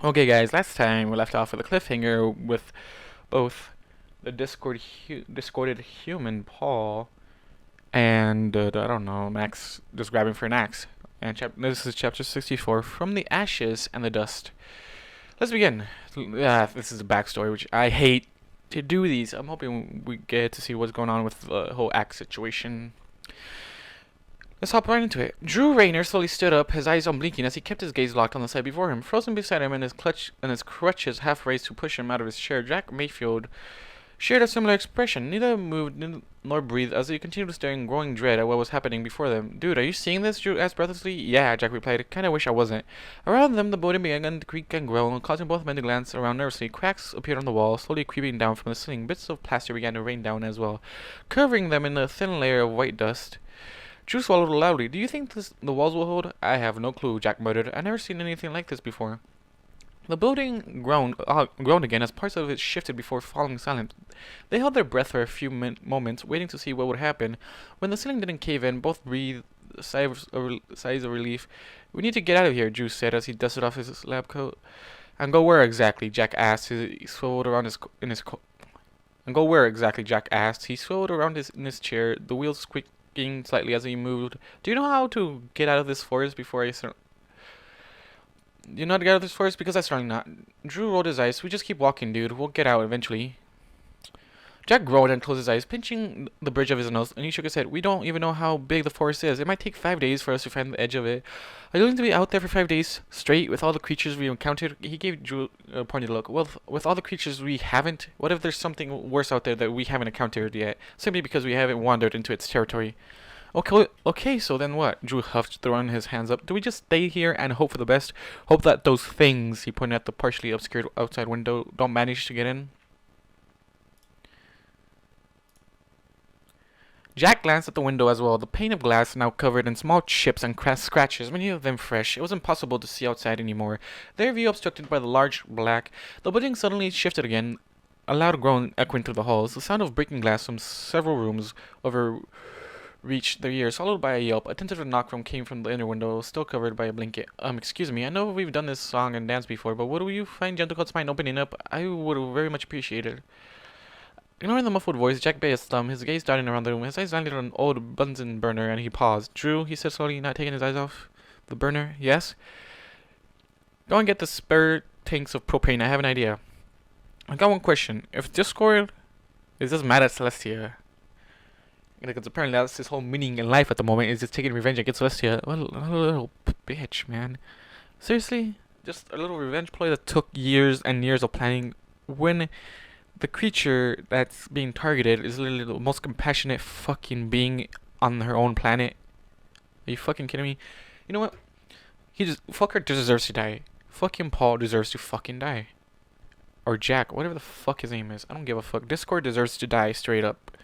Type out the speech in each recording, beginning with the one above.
Okay, guys, last time we left off with a cliffhanger with both the discorded human Paul and I don't know, Max just grabbing for an axe. And this is chapter 64, From the Ashes and the Dust. Let's begin. This is the backstory, which I hate to do these. I'm hoping we get to see what's going on with the whole axe situation. Let's hop right into it. Drew Rayner slowly stood up, his eyes unblinking as he kept his gaze locked on the side before him. Frozen beside him and his crutches half raised to push him out of his chair, Jack Mayfield shared a similar expression. Neither moved nor breathed as they continued to stare in growing dread at what was happening before them. Dude, are you seeing this? Drew asked breathlessly. Yeah, Jack replied. Kinda wish I wasn't. Around them, the boating began to creak and groan, causing both men to glance around nervously. Cracks appeared on the wall, slowly creeping down from the ceiling. Bits of plaster began to rain down as well, covering them in a thin layer of white dust. Drew swallowed loudly. Do you think the walls will hold? I have no clue, Jack muttered. I've never seen anything like this before. The building groaned again as parts of it shifted before falling silent. They held their breath for a few moments, waiting to see what would happen. When the ceiling didn't cave in, both breathed sighs of relief. We need to get out of here, Drew said as he dusted off his lab coat. And go where exactly? Jack asked. He swiveled around And go where exactly? Jack asked. He swiveled around in his chair, the wheels squeaking slightly as he moved. Do you know how to get out of this forest before I start? You know how to get out of this forest? Because I certainly not. Drew rolled his eyes. We just keep walking, dude. We'll get out eventually. Jack groaned and closed his eyes, pinching the bridge of his nose, and he shook his head. We don't even know how big the forest is. It might take 5 days for us to find the edge of it. Are you willing to be out there for 5 days straight with all the creatures we encountered? He gave Drew a pointed look. Well, with all the creatures we haven't, what if there's something worse out there that we haven't encountered yet, simply because we haven't wandered into its territory? Okay, so then what? Drew huffed, throwing his hands up. Do we just stay here and hope for the best? Hope that those things, he pointed at the partially obscured outside window, don't manage to get in? Jack glanced at the window as well, the pane of glass now covered in small chips and scratches, many of them fresh. It was impossible to see outside anymore, their view obstructed by the large black. The building suddenly shifted again, a loud groan echoing through the halls. The sound of breaking glass from several rooms reached their ears, followed by a yelp. A tentative knock came from the inner window, still covered by a blanket. Excuse me, I know we've done this song and dance before, but would you find Gentlecoat's mind opening up? I would very much appreciate it. Ignoring the muffled voice, Jack bit his thumb, his gaze darting around the room. His eyes landed on an old Bunsen burner, and he paused. Drew, he said slowly, not taking his eyes off the burner. Yes? Go and get the spare tanks of propane. I have an idea. I got one question. If Discord is just mad at Celestia, because apparently that's his whole meaning in life at the moment, is just taking revenge against Celestia. What a little bitch, man. Seriously? Just a little revenge ploy that took years and years of planning, when the creature that's being targeted is literally the most compassionate fucking being on her own planet. Are you fucking kidding me? You know what? Fucker deserves to die. Fucking Paul deserves to fucking die. Or Jack, whatever the fuck his name is. I don't give a fuck. Discord deserves to die straight up.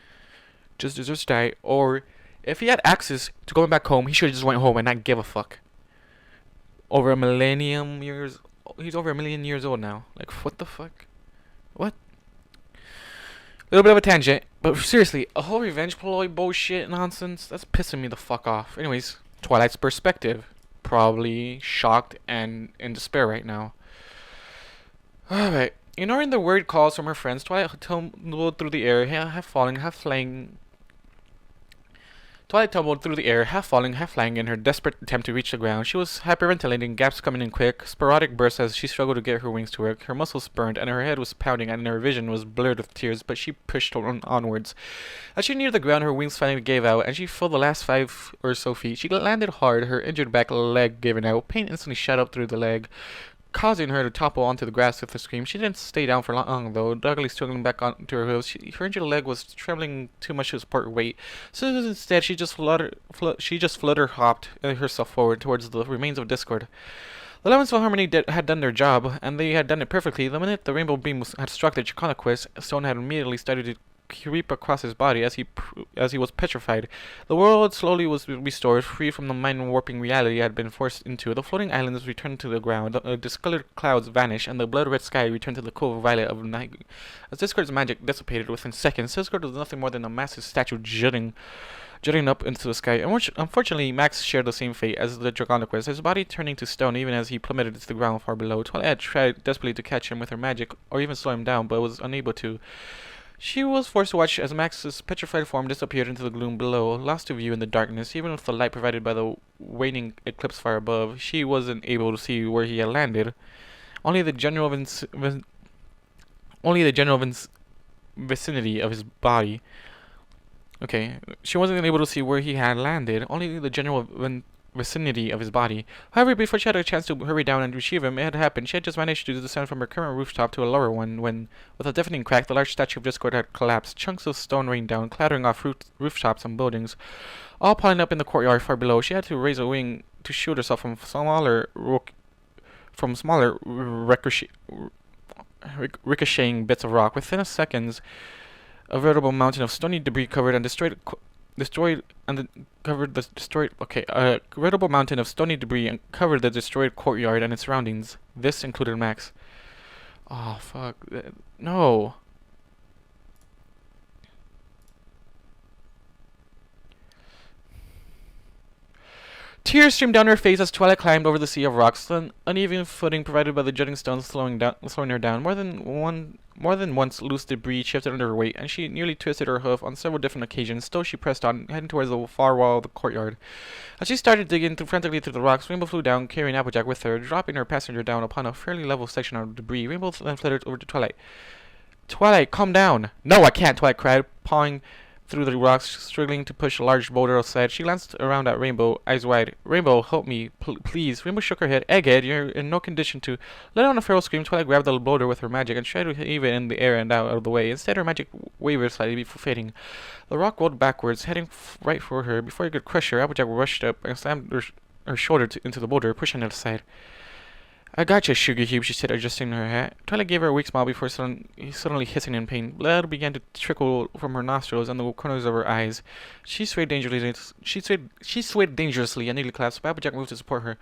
Just deserves to die. Or if he had access to going back home, he should have just went home and not give a fuck. He's over 1 million years old now. Like, what the fuck? What? A little bit of a tangent, but seriously, a whole revenge ploy bullshit nonsense, that's pissing me the fuck off. Anyways, Twilight's perspective. Probably shocked and in despair right now. Alright. Ignoring the worried calls from her friends, Twilight tumbled through the air, half falling, half flying. Twilight tumbled through the air, half falling, half flying in her desperate attempt to reach the ground. She was hyperventilating, gaps coming in quick, sporadic bursts as she struggled to get her wings to work. Her muscles burned, and her head was pounding, and her vision was blurred with tears, but she pushed onwards. As she neared the ground, her wings finally gave out, and she fell the last 5 or so feet. She landed hard, her injured back leg giving out. Pain instantly shot up through the leg, causing her to topple onto the grass with a scream. She didn't stay down for long, though, doggedly struggling back onto her heels. Her injured leg was trembling too much to support her weight, so instead she just flutter-hopped herself forward towards the remains of Discord. The Lemons of Harmony had done their job, and they had done it perfectly. The minute the rainbow beam had struck the Draconequus, Stone had immediately started to creep across his body as he was petrified. The world slowly was restored, free from the mind-warping reality it had been forced into. The floating islands returned to the ground, the discolored clouds vanished, and the blood-red sky returned to the cool violet of night. As Discord's magic dissipated within seconds, Discord was nothing more than a massive statue jutting jutting up into the sky. Unfortunately, Max shared the same fate as the Dragonequus, his body turning to stone even as he plummeted to the ground far below. Twilight tried desperately to catch him with her magic, or even slow him down, but was unable to. She was forced to watch as Max's petrified form disappeared into the gloom below, lost to view in the darkness. Even with the light provided by the waning eclipse fire above, she wasn't able to see where he had landed. Only the general vicinity of his body. Okay, she wasn't able to see where he had landed, only the general vicinity of his body. However, before she had a chance to hurry down and retrieve him, it had happened. She had just managed to descend from her current rooftop to a lower one when, with a deafening crack, the large statue of Discord had collapsed. Chunks of stone rained down, clattering off rooftops and buildings, all piling up in the courtyard far below. She had to raise a wing to shield herself from smaller ricocheting bits of rock. Within seconds, a veritable mountain of stony debris covered and a veritable mountain of stony debris and covered the destroyed courtyard and its surroundings. This included Max. Oh fuck! No. Tears streamed down her face as Twilight climbed over the sea of rocks. The uneven footing provided by the jutting stones slowing her down. More than once, loose debris shifted under her weight, and she nearly twisted her hoof on several different occasions. Still, she pressed on, heading towards the far wall of the courtyard. As she started digging frantically through the rocks, Rainbow flew down, carrying Applejack with her, dropping her passenger down upon a fairly level section of debris. Rainbow then fluttered over to Twilight. "Twilight, calm down!" "No, I can't!" Twilight cried, pawing through the rocks, struggling to push a large boulder aside. She glanced around at Rainbow, eyes wide. "Rainbow, help me, please." Rainbow shook her head. "Egghead, you're in no condition to—" Let out a feral scream. Twilight grabbed the boulder with her magic and tried to heave it in the air and out of the way. Instead, her magic wavered slightly before fading. The rock rolled backwards, heading right for her. Before he could crush her, Applejack rushed up and slammed her shoulder into the boulder, pushing it aside. "I gotcha, Sugar Cube," she said, adjusting her hat. Twilight gave her a weak smile before suddenly hissing in pain. Blood began to trickle from her nostrils and the corners of her eyes. She swayed dangerously. And nearly collapsed. Applejack moved to support her.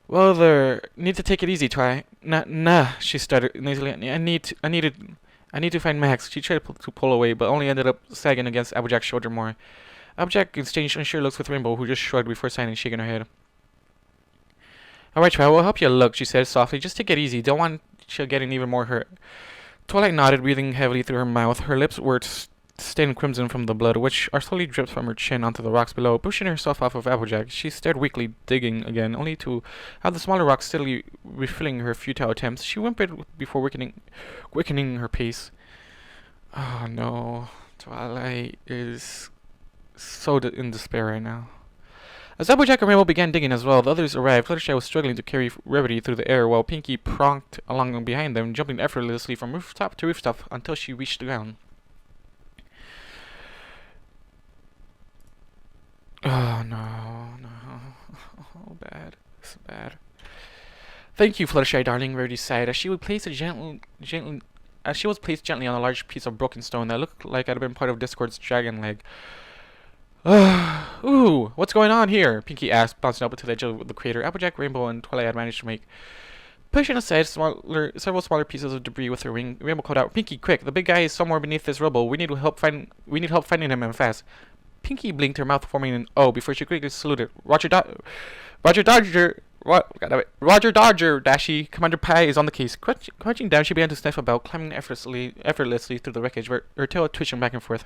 "Well, there, need to take it easy, Twilight." Nah," she stuttered nasally. I need to find Max." She tried to pull away, but only ended up sagging against Applejack's shoulder more. Applejack exchanged unsure looks with Rainbow, who just shrugged before signing, shaking her head. "Alright, Twilight, we'll help you look," she said softly. "Just take it easy. Don't want you getting even more hurt." Twilight nodded, breathing heavily through her mouth. Her lips were stained crimson from the blood, which slowly dripped from her chin onto the rocks below. Pushing herself off of Applejack, she stared weakly, digging again, only to have the smaller rocks steadily refilling her futile attempts. She whimpered before quickening her pace. Oh no, Twilight is so in despair right now. As Applejack and Rainbow began digging as well, the others arrived. Fluttershy was struggling to carry Rarity through the air, while Pinkie pronked along behind them, jumping effortlessly from rooftop to rooftop until she reached the ground. Oh no. Oh, bad. It's bad. "Thank you, Fluttershy, darling," Rarity sighed as she was placed gently on a large piece of broken stone that looked like it had been part of Discord's dragon leg. Ooh, what's going on here?" Pinkie asked, bouncing up to the edge of the crater Applejack, Rainbow, and Twilight had managed to make. Pushing aside several smaller pieces of debris with her wing, Rainbow called out, "Pinkie, quick! The big guy is somewhere beneath this rubble. We need help finding him, and fast." Pinkie blinked, her mouth forming an O before she quickly saluted. Roger Dodger, Dashie. Commander Pie is on the case." Crouching down, she began to sniff about, climbing effortlessly through the wreckage, her tail twitching back and forth.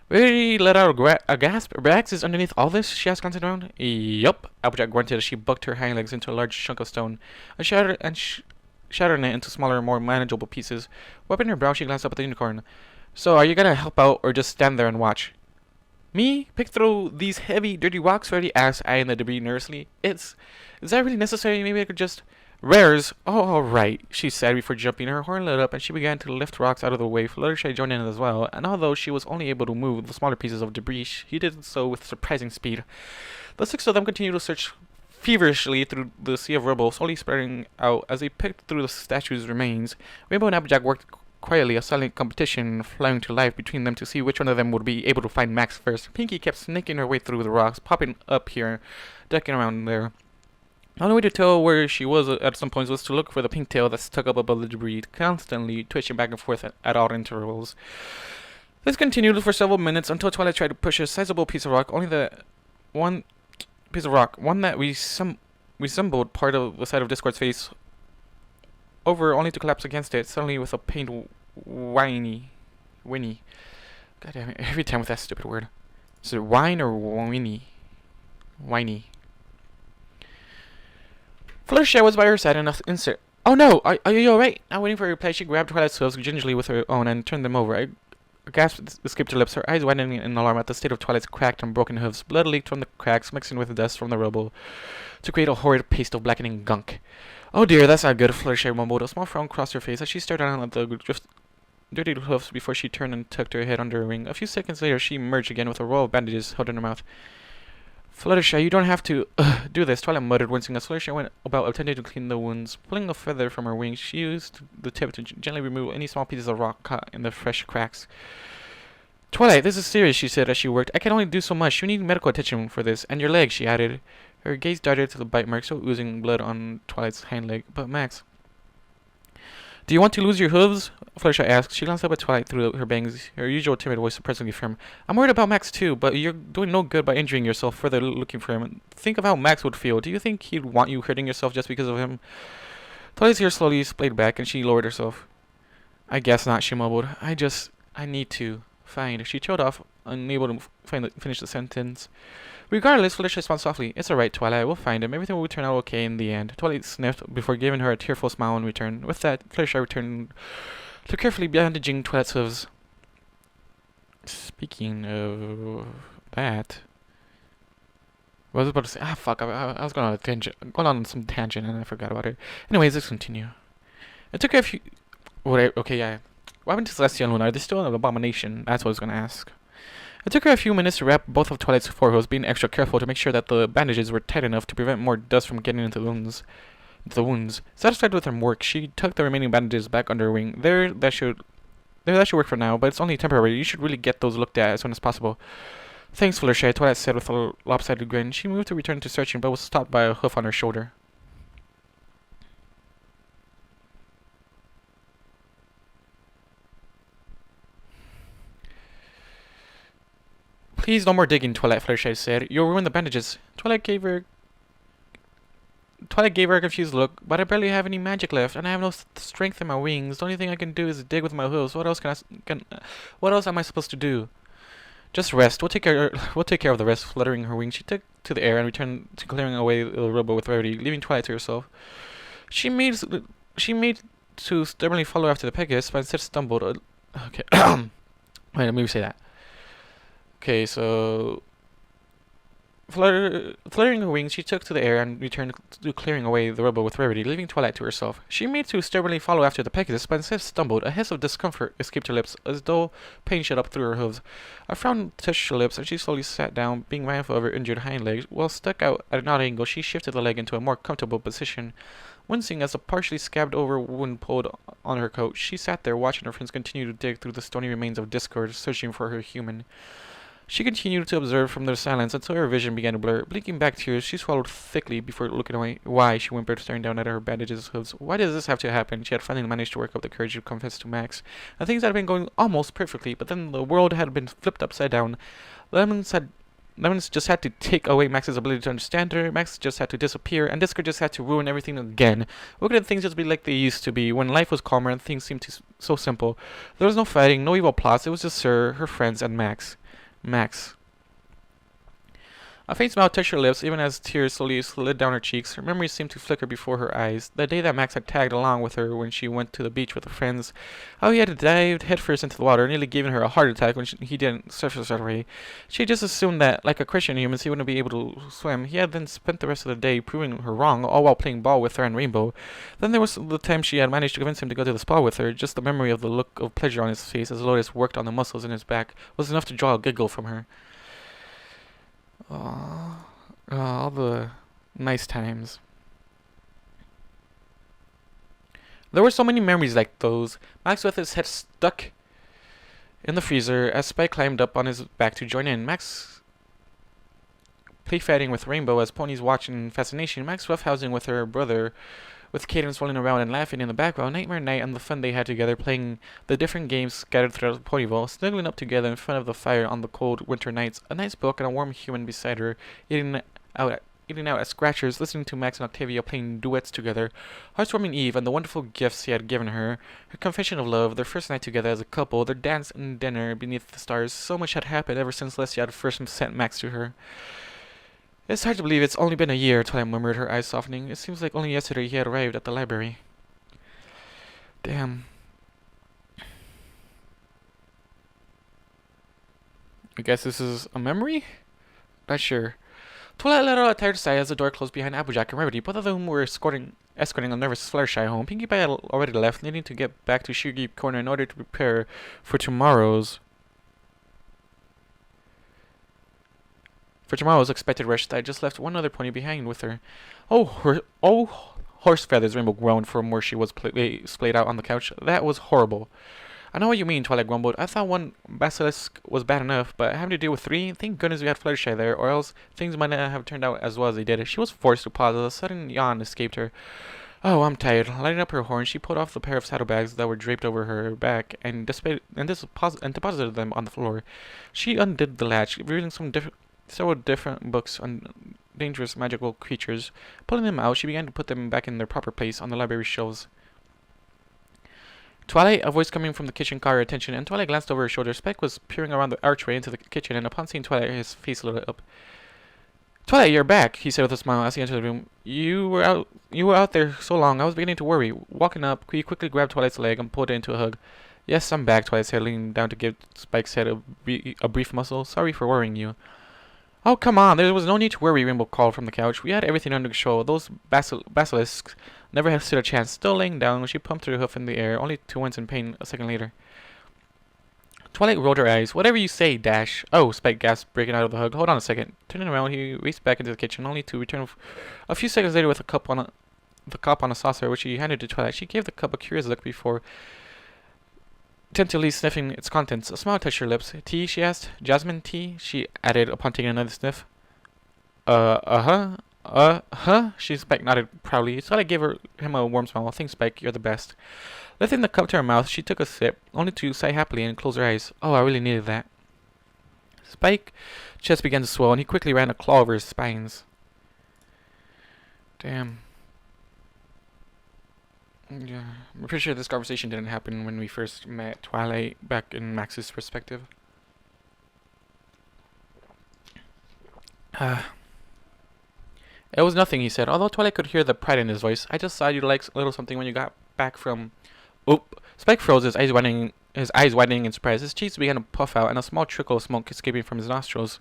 Rarity let out a gasp. "Max is underneath all this?" she asked, glancing around. "Yup," Applejack grunted as she bucked her hind legs into a large chunk of stone, and shattering it into smaller, more manageable pieces. Wiping her brow, she glanced up at the unicorn. "So, are you gonna help out, or just stand there and watch?" "Me? Pick through these heavy, dirty rocks?" Rarity asked, eyeing the debris nervously. Is that really necessary? Maybe I could just—" "Rares? Oh, alright," she said before jumping. Her horn lit up and she began to lift rocks out of the way. Fluttershy joined in as well, and although she was only able to move the smaller pieces of debris, she did so with surprising speed. The six of them continued to search feverishly through the sea of rubble, slowly spreading out as they picked through the statue's remains. Rainbow and Applejack worked quietly, a silent competition flying to life between them to see which one of them would be able to find Max first. Pinkie kept snaking her way through the rocks, popping up here, ducking around there. The only way to tell where she was at some points was to look for the pink tail that stuck up above the debris, constantly twitching back and forth at odd intervals. This continued for several minutes until Twilight tried to push a sizable piece of rock, only the one piece of rock, one that resembled part of the side of Discord's face, over only to collapse against it, suddenly with a pained whinny. God damn it, every time with that stupid word. Is it whine or whinny? Whiny. Fluttershy was by her side and insert. Oh no! Are you alright? Not waiting for a reply, she grabbed Twilight's hooves gingerly with her own and turned them over. A gasp escaped her lips, her eyes widening in alarm at the state of Twilight's cracked and broken hooves. Blood leaked from the cracks, mixing with the dust from the rubble, to create a horrid paste of blackening gunk. Oh dear, that's not good, Fluttershy mumbled. A small frown crossed her face as she stared down at the dirty hoofs before she turned and tucked her head under her wing. A few seconds later, she emerged again with a roll of bandages held in her mouth. Fluttershy, you don't have to do this, Twilight muttered, wincing as Fluttershy went about attempting to clean the wounds. Pulling a feather from her wing, she used the tip to gently remove any small pieces of rock caught in the fresh cracks. Twilight, this is serious, she said as she worked. I can only do so much. You need medical attention for this. And your leg, she added. Her gaze darted to the bite mark, still oozing blood on Twilight's hind leg. But Max... Do you want to lose your hooves? Fluttershy asked. She glanced up at Twilight through her bangs, her usual timid voice surprisingly firm. I'm worried about Max too, but you're doing no good by injuring yourself further looking for him. Think of how Max would feel. Do you think he'd want you hurting yourself just because of him? Twilight's ear slowly splayed back, and she lowered herself. I guess not, she mumbled. I need to find... She trailed off, unable to finish the sentence. Regardless, Fluttershy responded softly. It's alright, Twilight. We'll find him. Everything will turn out okay in the end. Twilight sniffed before giving her a tearful smile in return. With that, Fluttershy returned to carefully bandaging Twilight's hooves. Speaking of that... What was I about to say? Ah, fuck. I was going on some tangent and I forgot about it. Anyways, let's continue. It took her a few... Okay, yeah. What happened to Celestia and Luna? Are they still an abomination? That's what I was going to ask. It took her a few minutes to wrap both of Twilight's forehooves, being extra careful to make sure that the bandages were tight enough to prevent more dust from getting into the wounds. Satisfied with her work, she tucked the remaining bandages back under her wing. That should work for now, but it's only temporary. You should really get those looked at as soon as possible. Thanks, Fluttershy, Twilight said with a lopsided grin. She moved to return to searching, but was stopped by a hoof on her shoulder. Please, no more digging, Twilight, Fluttershy said. You'll ruin the bandages. Twilight gave her a confused look. But I barely have any magic left, and I have no strength in my wings. The only thing I can do is dig with my hooves. What else what else am I supposed to do? Just rest. We'll take care of the rest. Fluttering her wings, she took to the air and returned to clearing away the rubble with rarity, leaving Twilight to herself. She made to stubbornly follow after the Pegasus, but instead stumbled. Okay. Wait, let me say that. Okay, so... Fluttering her wings, she took to the air and returned to clearing away the rubble with rarity, leaving Twilight to herself. She made to stubbornly follow after the Pegasus, but instead stumbled. A hiss of discomfort escaped her lips, as though pain shot up through her hooves. A frown touched her lips, and she slowly sat down, being mindful of her injured hind legs. While stuck out at an odd angle, she shifted the leg into a more comfortable position. Wincing as a partially scabbed over wound pulled on her coat, she sat there watching her friends continue to dig through the stony remains of Discord, searching for her human. She continued to observe from their silence until her vision began to blur. Blinking back tears, she swallowed thickly before looking away. Why? She whimpered, staring down at her bandages hooves. Why does this have to happen? She had finally managed to work up the courage to confess to Max. And things had been going almost perfectly, but then the world had been flipped upside down. Lemons just had to take away Max's ability to understand her. Max just had to disappear, and Discord just had to ruin everything again. Why couldn't things just be like they used to be, when life was calmer and things seemed so simple? There was no fighting, no evil plots. It was just her friends, and Max. A faint smile touched her lips, even as tears slowly slid down her cheeks. Her memories seemed to flicker before her eyes. The day that Max had tagged along with her when she went to the beach with her friends. How he had dived headfirst into the water, nearly giving her a heart attack when he didn't surface right away. She just assumed that, like a Christian human, he wouldn't be able to swim. He had then spent the rest of the day proving her wrong, all while playing ball with her and Rainbow. Then there was the time she had managed to convince him to go to the spa with her. Just the memory of the look of pleasure on his face as Lotus worked on the muscles in his back was enough to draw a giggle from her. All the nice times. There were so many memories like those. Max with his head stuck in the freezer as Spike climbed up on his back to join in. Max play fighting with Rainbow as ponies watched in fascination. Max roughhousing with her brother with cadence rolling around and laughing in the background, Nightmare Night and the fun they had together playing the different games scattered throughout Ponyville, snuggling up together in front of the fire on the cold winter nights, a nice book and a warm human beside her, eating out at Scratchers, listening to Max and Octavia playing duets together, heartwarming Eve and the wonderful gifts he had given her, her confession of love, their first night together as a couple, their dance and dinner beneath the stars. So much had happened ever since Leslie had first sent Max to her. It's hard to believe it's only been a year, Twilight murmured, her eyes softening. It seems like only yesterday he had arrived at the library. Damn. I guess this is a memory? Not sure. Twilight let out a tired sigh as the door closed behind Applejack and Rarity, both of whom were escorting a nervous Fluttershy home. Pinkie Pie had already left, needing to get back to Sugarcube Corner in order to prepare for tomorrow's expected rush. That just left one other pony behind with her. Oh, horse feathers! Rainbow groaned from where she was splayed out on the couch. That was horrible. I know what you mean, Twilight grumbled. I thought one basilisk was bad enough, but having to deal with three? Thank goodness we had Fluttershy there, or else things might not have turned out as well as they did. She was forced to pause as a sudden yawn escaped her. Oh, I'm tired. Lighting up her horn, she pulled off the pair of saddlebags that were draped over her back and deposited them on the floor. She undid the latch, revealing several different books on dangerous magical creatures. Pulling them out, she began to put them back in their proper place on the library shelves. Twilight, a voice coming from the kitchen caught her attention, and Twilight glanced over her shoulder. Spike was peering around the archway into the kitchen, and upon seeing Twilight, his face lit up. Twilight, you're back, he said with a smile as he entered the room. You were out there so long, I was beginning to worry. Walking up, he quickly grabbed Twilight's leg and pulled it into a hug. Yes, I'm back, Twilight said, leaning down to give Spike's head a brief muscle. Sorry for worrying you. Oh, come on, there was no need to worry, Rainbow called from the couch. We had everything under control. Those basilisks never had stood a chance. Still laying down, she pumped her hoof in the air, only to wince in pain a second later. Twilight rolled her eyes. Whatever you say, Dash. Oh, Spike gasped, breaking out of the hug. Hold on a second. Turning around, he raced back into the kitchen, only to return a few seconds later with the cup on a saucer, which he handed to Twilight. She gave the cup a curious look before tentatively sniffing its contents. A smile touched her lips. Tea, she asked. Jasmine tea, she added upon taking another sniff. Uh-huh. She Spike nodded proudly. Twilight gave him a warm smile. Thanks, Spike. You're the best. Lifting the cup to her mouth, she took a sip, only to sigh happily and close her eyes. Oh, I really needed that. Spike's chest began to swell, and he quickly ran a claw over his spines. Damn. Yeah, I'm pretty sure this conversation didn't happen when we first met Twilight back in Max's perspective. It was nothing, he said, although Twilight could hear the pride in his voice. I just thought you'd like a little something when you got back from... Oop! Spike froze, his eyes widening in surprise. His cheeks began to puff out, and a small trickle of smoke escaping from his nostrils.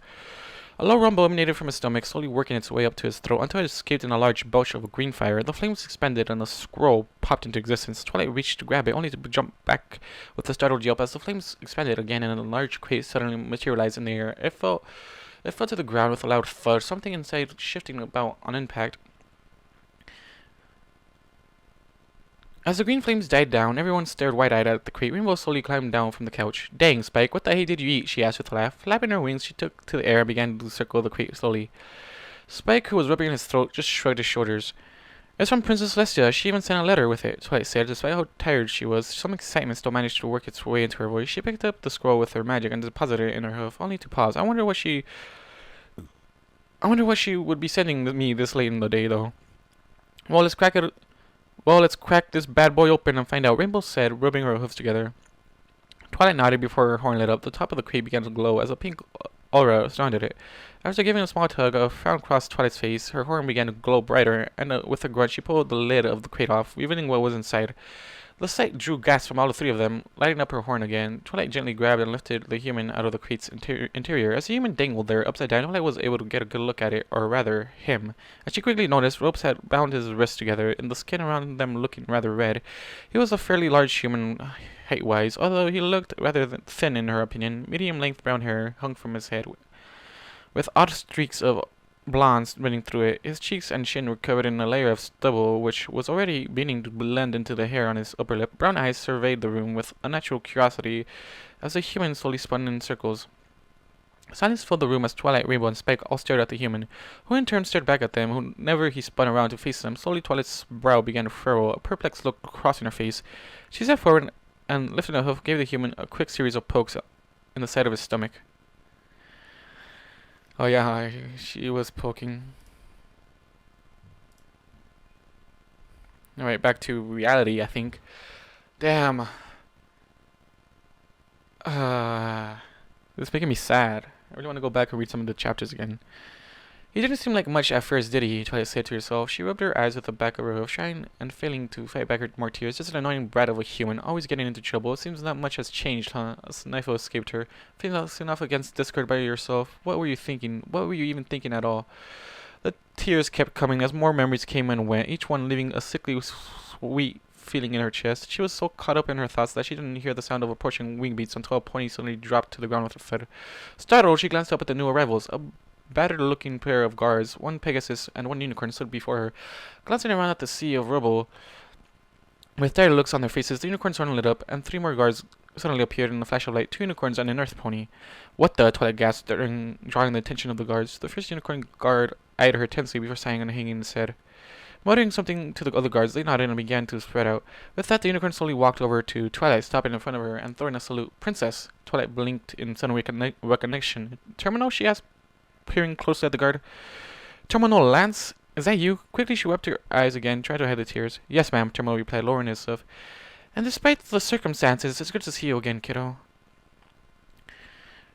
A low rumble emanated from his stomach, slowly working its way up to his throat until it escaped in a large belch of green fire. The flames expanded, and a scroll popped into existence. Twilight reached to grab it, only to jump back with a startled yelp as the flames expanded again, and a large crate suddenly materialized in the air. It fell to the ground with a loud thud, something inside shifting about on impact. As the green flames died down, everyone stared wide-eyed at the crate. Rainbow slowly climbed down from the couch. Dang, Spike, what the heck did you eat? She asked with a laugh. Flapping her wings, she took to the air and began to circle the crate slowly. Spike, who was rubbing his throat, just shrugged his shoulders. It's from Princess Celestia. She even sent a letter with it, Twilight said. Despite how tired she was, some excitement still managed to work its way into her voice. She picked up the scroll with her magic and deposited it in her hoof, only to pause. I wonder what she would be sending me this late in the day, though. Well, let's crack this bad boy open and find out, Rainbow said, rubbing her hoofs together. Twilight nodded before her horn lit up. The top of the crate began to glow as a pink aura surrounded it. After giving a small tug, a frown crossed Twilight's face. Her horn began to glow brighter, and with a grunt, she pulled the lid of the crate off, revealing what was inside. The sight drew gasps from all the three of them, lighting up her horn again. Twilight gently grabbed and lifted the human out of the crate's interior. As the human dangled there, upside down, Twilight was able to get a good look at it, or rather, him. As she quickly noticed, ropes had bound his wrists together, and the skin around them looking rather red. He was a fairly large human, height-wise, although he looked rather thin in her opinion. Medium-length brown hair hung from his head, with odd streaks of blonde running through it. His cheeks and chin were covered in a layer of stubble, which was already beginning to blend into the hair on his upper lip. Brown eyes surveyed the room with unnatural curiosity as the human slowly spun in circles. Silence filled the room as Twilight, Rainbow, and Spike all stared at the human, who in turn stared back at them. Whenever he spun around to face them, slowly Twilight's brow began to furrow, a perplexed look crossing her face. She stepped forward and, lifting a hoof, gave the human a quick series of pokes in the side of his stomach. Oh yeah, she was poking. Alright, back to reality, I think. Damn. This is making me sad. I really want to go back and read some of the chapters again. He didn't seem like much at first, did he? Twilight said to herself. She rubbed her eyes with the back of her hoof, trying and failing to fight back her more tears. Just an annoying brat of a human, always getting into trouble. It seems not much has changed, huh? A sniffle escaped her. Feeling enough against discord by yourself. What were you thinking? What were you even thinking at all? The tears kept coming as more memories came and went, each one leaving a sickly sweet feeling in her chest. She was so caught up in her thoughts that she didn't hear the sound of approaching wing beats until a pony suddenly dropped to the ground with a thud. Startled, she glanced up at the new arrivals. A battered-looking pair of guards, one Pegasus and one unicorn, stood before her. Glancing around at the sea of rubble, with tired looks on their faces, the unicorn suddenly lit up, and 3 more guards suddenly appeared in a flash of light. 2 unicorns and an earth pony. What the? Twilight gasped, drawing the attention of the guards. The first unicorn guard eyed her tensely before sighing and hanging his head. Muttering something to the other guards, they nodded and began to spread out. With that, the unicorn slowly walked over to Twilight, stopping in front of her and throwing a salute. Princess! Twilight blinked in sudden recognition. Terminal? She asked, peering closely at the guard. Terminal Lance? Is that you? Quickly she wiped her eyes again, tried to hide the tears. Yes, ma'am, Terminal replied, lowering his hoof. And despite the circumstances, it's good to see you again, kiddo.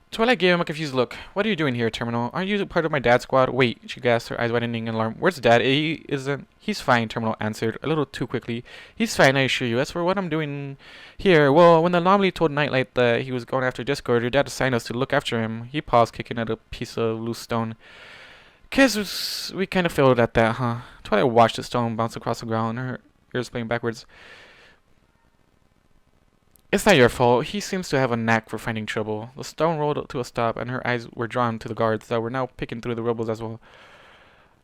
Twilight gave him a confused look. What are you doing here, Terminal? Aren't you part of my dad's squad? Wait, she gasped, her eyes widening in alarm. Where's Dad? He isn't... He's fine, Terminal answered, a little too quickly. He's fine, I assure you. As for what I'm doing here, well, when the anomaly told Nightlight that he was going after Discord, your dad assigned us to look after him. He paused, kicking at a piece of loose stone. Guess we kind of failed at that, huh? Twilight watched the stone bounce across the ground, her ears playing backwards. It's not your fault. He seems to have a knack for finding trouble. The stone rolled to a stop, and her eyes were drawn to the guards that were now picking through the rubble as well.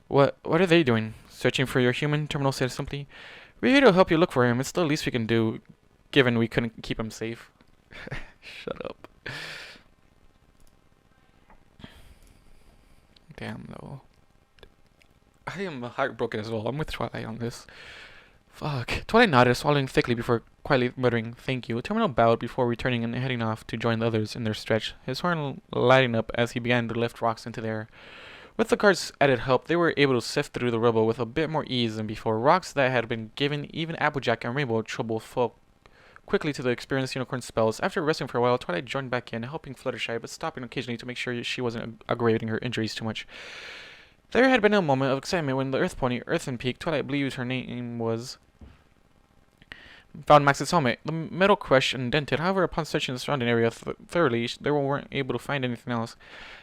What are they doing? Searching for your human? Terminal said simply. We're here to help you look for him. It's the least we can do, given we couldn't keep him safe. Shut up. Damn, though. I am heartbroken as well. I'm with Twilight on this. Fuck. Twilight nodded, swallowing thickly before quietly muttering, thank you. Terminal bowed before returning and heading off to join the others in their stretch, his horn lighting up as he began to lift rocks into the air. With the guards' added help, they were able to sift through the rubble with a bit more ease than before. Rocks that had been given even Applejack and Rainbow trouble fell quickly to the experienced unicorn spells. After resting for a while, Twilight joined back in, helping Fluttershy, but stopping occasionally to make sure she wasn't aggravating her injuries too much. There had been a moment of excitement when the Earth Pony, Earthen Peak, Twilight believed her name was, found Max's helmet. The metal crushed and dented. However, upon searching the surrounding area thoroughly, they weren't able to find anything else.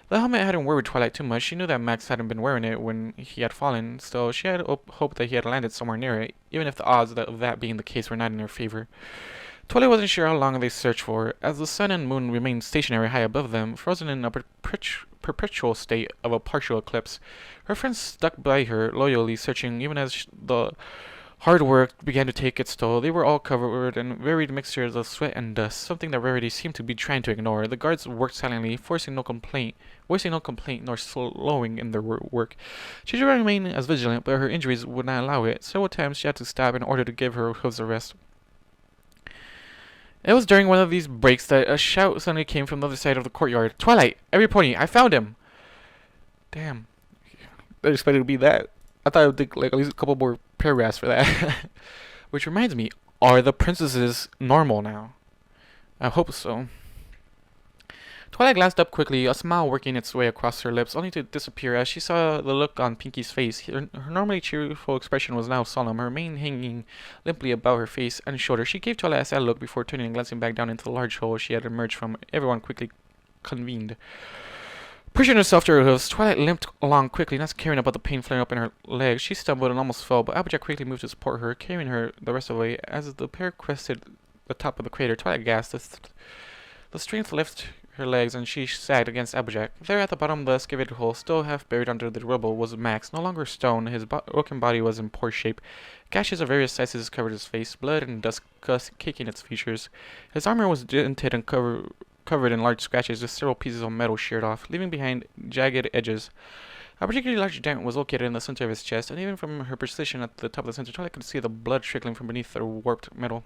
The helmet hadn't worried Twilight too much. She knew that Max hadn't been wearing it when he had fallen, still she had hoped that he had landed somewhere near it, even if the odds of that being the case were not in her favor. Twilight wasn't sure how long they searched for, as the sun and moon remained stationary high above them, frozen in a perpetual state of a partial eclipse. Her friends stuck by her, loyally searching, even as the hard work began to take its toll. They were all covered in varied mixtures of sweat and dust, something that Rarity seemed to be trying to ignore. The guards worked silently, voicing no complaint nor slowing in their work. She tried to remain as vigilant, but her injuries would not allow it. Several times she had to stop in order to give her hooves a rest. It was during one of these breaks that a shout suddenly came from the other side of the courtyard. Twilight! Every pony! I found him! Damn. I expected it to be that. I thought it would take like at least a couple more paragraphs for that. Which reminds me, are the princesses normal now? I hope so. Twilight glanced up quickly, a smile working its way across her lips, only to disappear as she saw the look on Pinky's face. Her normally cheerful expression was now solemn, her mane hanging limply about her face and shoulder. She gave Twilight a sad look before turning and glancing back down into the large hole she had emerged from. Everyone quickly convened. Pushing herself to her hoofs, Twilight limped along quickly, not caring about the pain flaring up in her legs. She stumbled and almost fell, but Applejack quickly moved to support her, carrying her the rest of the way. As the pair crested the top of the crater, Twilight gasped. The strength left her legs, and she sagged against Applejack. There at the bottom of the excavated hole, still half buried under the rubble, was Max, no longer stone. His broken body was in poor shape. Gashes of various sizes covered his face, blood and dust caking its features. His armor was dented and covered covered in large scratches, with several pieces of metal sheared off, leaving behind jagged edges. A particularly large dent was located in the center of his chest, and even from her position at the top of the center, Twilight could see the blood trickling from beneath the warped metal.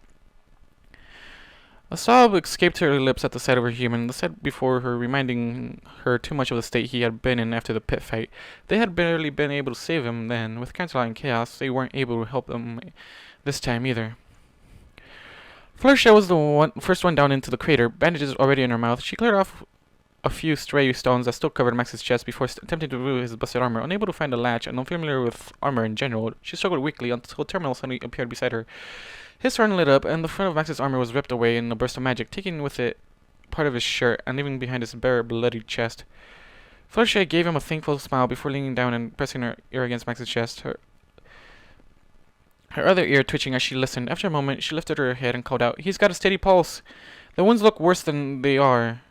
A sob escaped her lips at the sight of her human, the sight before her reminding her too much of the state he had been in after the pit fight. They had barely been able to save him then. With Canterlot in chaos, they weren't able to help him this time either. Fluttershy was the first one down into the crater, bandages already in her mouth. She cleared off a few stray stones that still covered Max's chest before attempting to remove his busted armor. Unable to find a latch and unfamiliar with armor in general, she struggled weakly until Terminal suddenly appeared beside her. His horn lit up, and the front of Max's armor was ripped away in a burst of magic, taking with it part of his shirt and leaving behind his bare, bloodied chest. Fluttershy gave him a thankful smile before leaning down and pressing her ear against Max's chest, her other ear twitching as she listened. After a moment, she lifted her head and called out, "He's got a steady pulse. The wounds look worse than they are."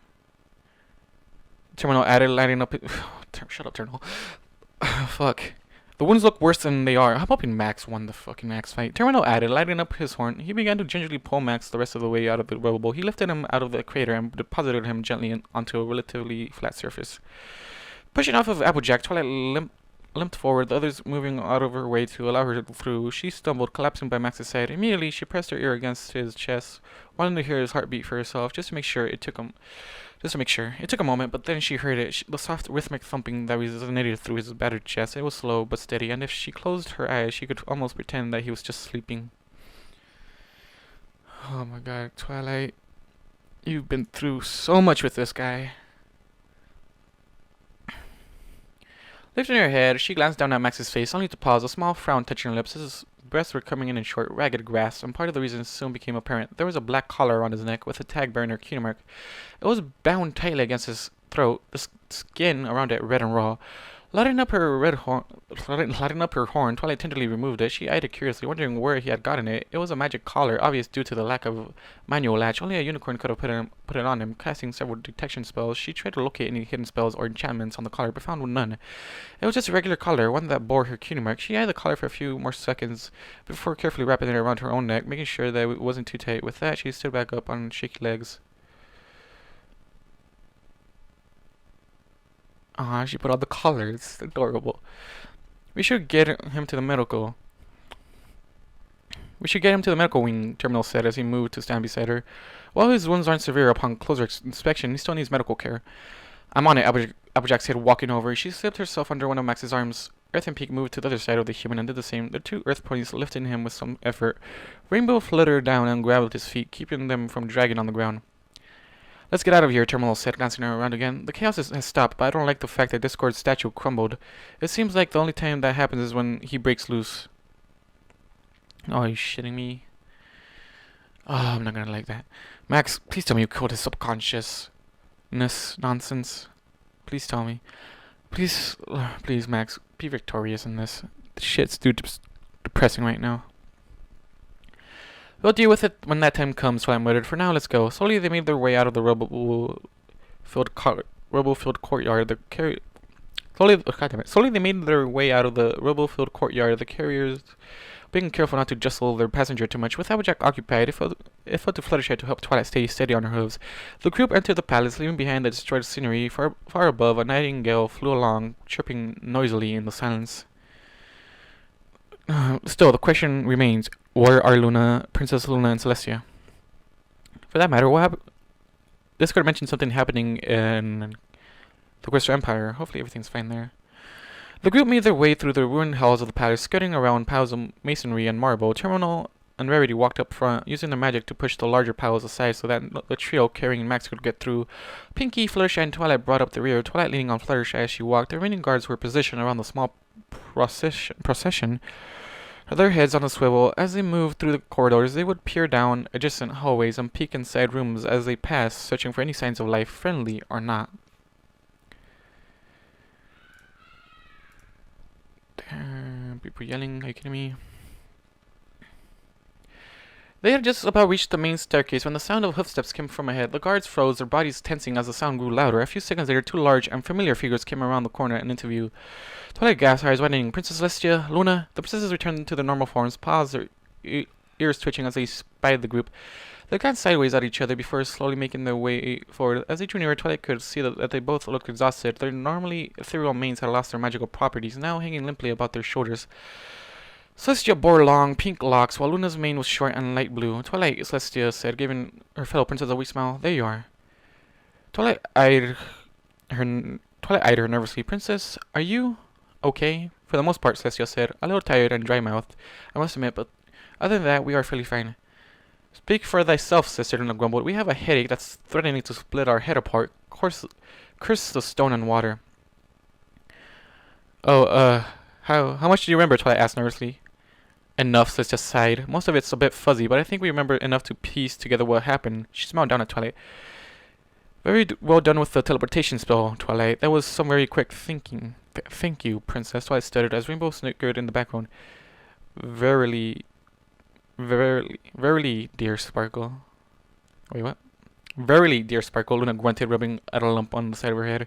Terminal added, lighting up. Shut up, Terminal. Fuck. The wounds look worse than they are. I'm hoping Max won the fucking Max fight. Terminal added, lighting up his horn. He began to gingerly pull Max the rest of the way out of the rubble. He lifted him out of the crater and deposited him gently onto a relatively flat surface. Pushing off of Applejack, Twilight limped forward, the others moving out of her way to allow her through. She stumbled, collapsing by Max's side. Immediately, she pressed her ear against his chest, wanting to hear his heartbeat for herself, just to make sure. It took a moment, but then she heard it, the soft, rhythmic thumping that resonated through his battered chest. It was slow but steady, and if she closed her eyes, she could almost pretend that he was just sleeping. Oh my god, Twilight. You've been through so much with this guy. Lifting her head, she glanced down at Max's face, only to pause, a small frown touching her lips. His breasts were coming in short, ragged grasps, and part of the reason soon became apparent. There was a black collar around his neck with a tag bearing her cutie mark. It was bound tightly against his throat, the skin around it red and raw. Lighting up her horn, Twilight tenderly removed it. She eyed it curiously, wondering where he had gotten it. It was a magic collar, obvious due to the lack of manual latch. Only a unicorn could have put it on him. Casting several detection spells, she tried to locate any hidden spells or enchantments on the collar, but found none. It was just a regular collar, one that bore her cutie mark. She eyed the collar for a few more seconds before carefully wrapping it around her own neck, making sure that it wasn't too tight. With that, she stood back up on shaky legs. She put on the collar. It's adorable. We should get him to the medical wing, Terminal said as he moved to stand beside her. While his wounds aren't severe upon closer inspection, he still needs medical care. I'm on it, Applejack said, walking over. She slipped herself under one of Max's arms. Earth and Peak moved to the other side of the human and did the same. The two Earth ponies lifted him with some effort. Rainbow fluttered down and grabbed at his feet, keeping them from dragging on the ground. Let's get out of here, Terminal said, glancing around again. The chaos has stopped, but I don't like the fact that Discord's statue crumbled. It seems like the only time that happens is when he breaks loose. Oh, are you shitting me? Oh, I'm not gonna like that. Max, please tell me you killed his subconsciousness nonsense. Please tell me. Please, please, Max, be victorious in this. The shit's too depressing right now. We'll deal with it when that time comes, Twilight muttered. For now, let's go. Slowly, they made their way out of the rubble-filled courtyard. Slowly, they made their way out of the rubble-filled courtyard. The carriers, being careful not to jostle their passenger too much. With Applejack occupied, it fell to Fluttershy to help Twilight stay steady on her hooves. The group entered the palace, leaving behind the destroyed scenery. Far above, a nightingale flew along, chirping noisily in the silence. Still, the question remains: where are Princess Luna, and Celestia? For that matter, what happened? This could mention something happening in the Equestria Empire. Hopefully, everything's fine there. The group made their way through the ruined halls of the palace, skirting around piles of masonry and marble. Terminal and Rarity walked up front, using their magic to push the larger piles aside so that the trio carrying Max could get through. Pinkie, Fluttershy, and Twilight brought up the rear, Twilight leaning on Fluttershy as she walked. The remaining guards were positioned around the small procession, their heads on a swivel. As they moved through the corridors, they would peer down adjacent hallways and peek inside rooms as they passed, searching for any signs of life, friendly or not. Damn, people yelling, are you kidding me? They had just about reached the main staircase when the sound of hoofsteps came from ahead. The guards froze, their bodies tensing as the sound grew louder. A few seconds later, two large and familiar figures came around the corner and into view. Twilight gasped, her eyes widening. Princess Celestia, Luna. The princesses returned to their normal forms, paused, their ears twitching as they spied the group. They glanced sideways at each other before slowly making their way forward. As they drew nearer, Twilight could see that they both looked exhausted. Their normally ethereal manes had lost their magical properties, now hanging limply about their shoulders. Celestia bore long, pink locks, while Luna's mane was short and light blue. Twilight, Celestia said, giving her fellow princess a wee smile. There you are. Twilight eyed her nervously. Princess, are you okay? For the most part, Celestia said, a little tired and dry-mouthed, I must admit, but other than that, we are fairly fine. Speak for thyself, Sister Luna grumbled. We have a headache that's threatening to split our head apart. Curse the stone and water. Oh, how much do you remember? Twilight asked nervously. Enough, Celestia sighed. Most of it's a bit fuzzy, but I think we remember enough to piece together what happened. She smiled down at Twilight. Very well done with the teleportation spell, Twilight. That was some very quick thinking. Thank you, Princess. Twilight stuttered as Rainbow snickered in the background. Verily, dear Sparkle. Wait, what? Verily, dear Sparkle, Luna grunted, rubbing at a lump on the side of her head.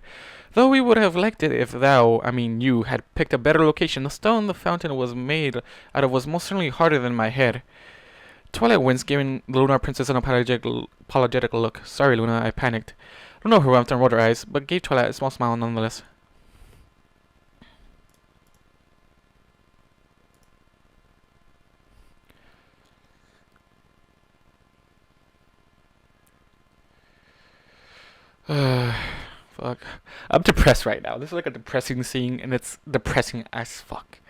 Though we would have liked it if you, had picked a better location. The stone the fountain was made out of was most certainly harder than my head. Twilight winced, giving the Lunar Princess an apologetic look. Sorry, Luna, I panicked. Luna rubbed and rolled her eyes, but gave Twilight a small smile nonetheless. Fuck. I'm depressed right now. This is like a depressing scene, and it's depressing as fuck.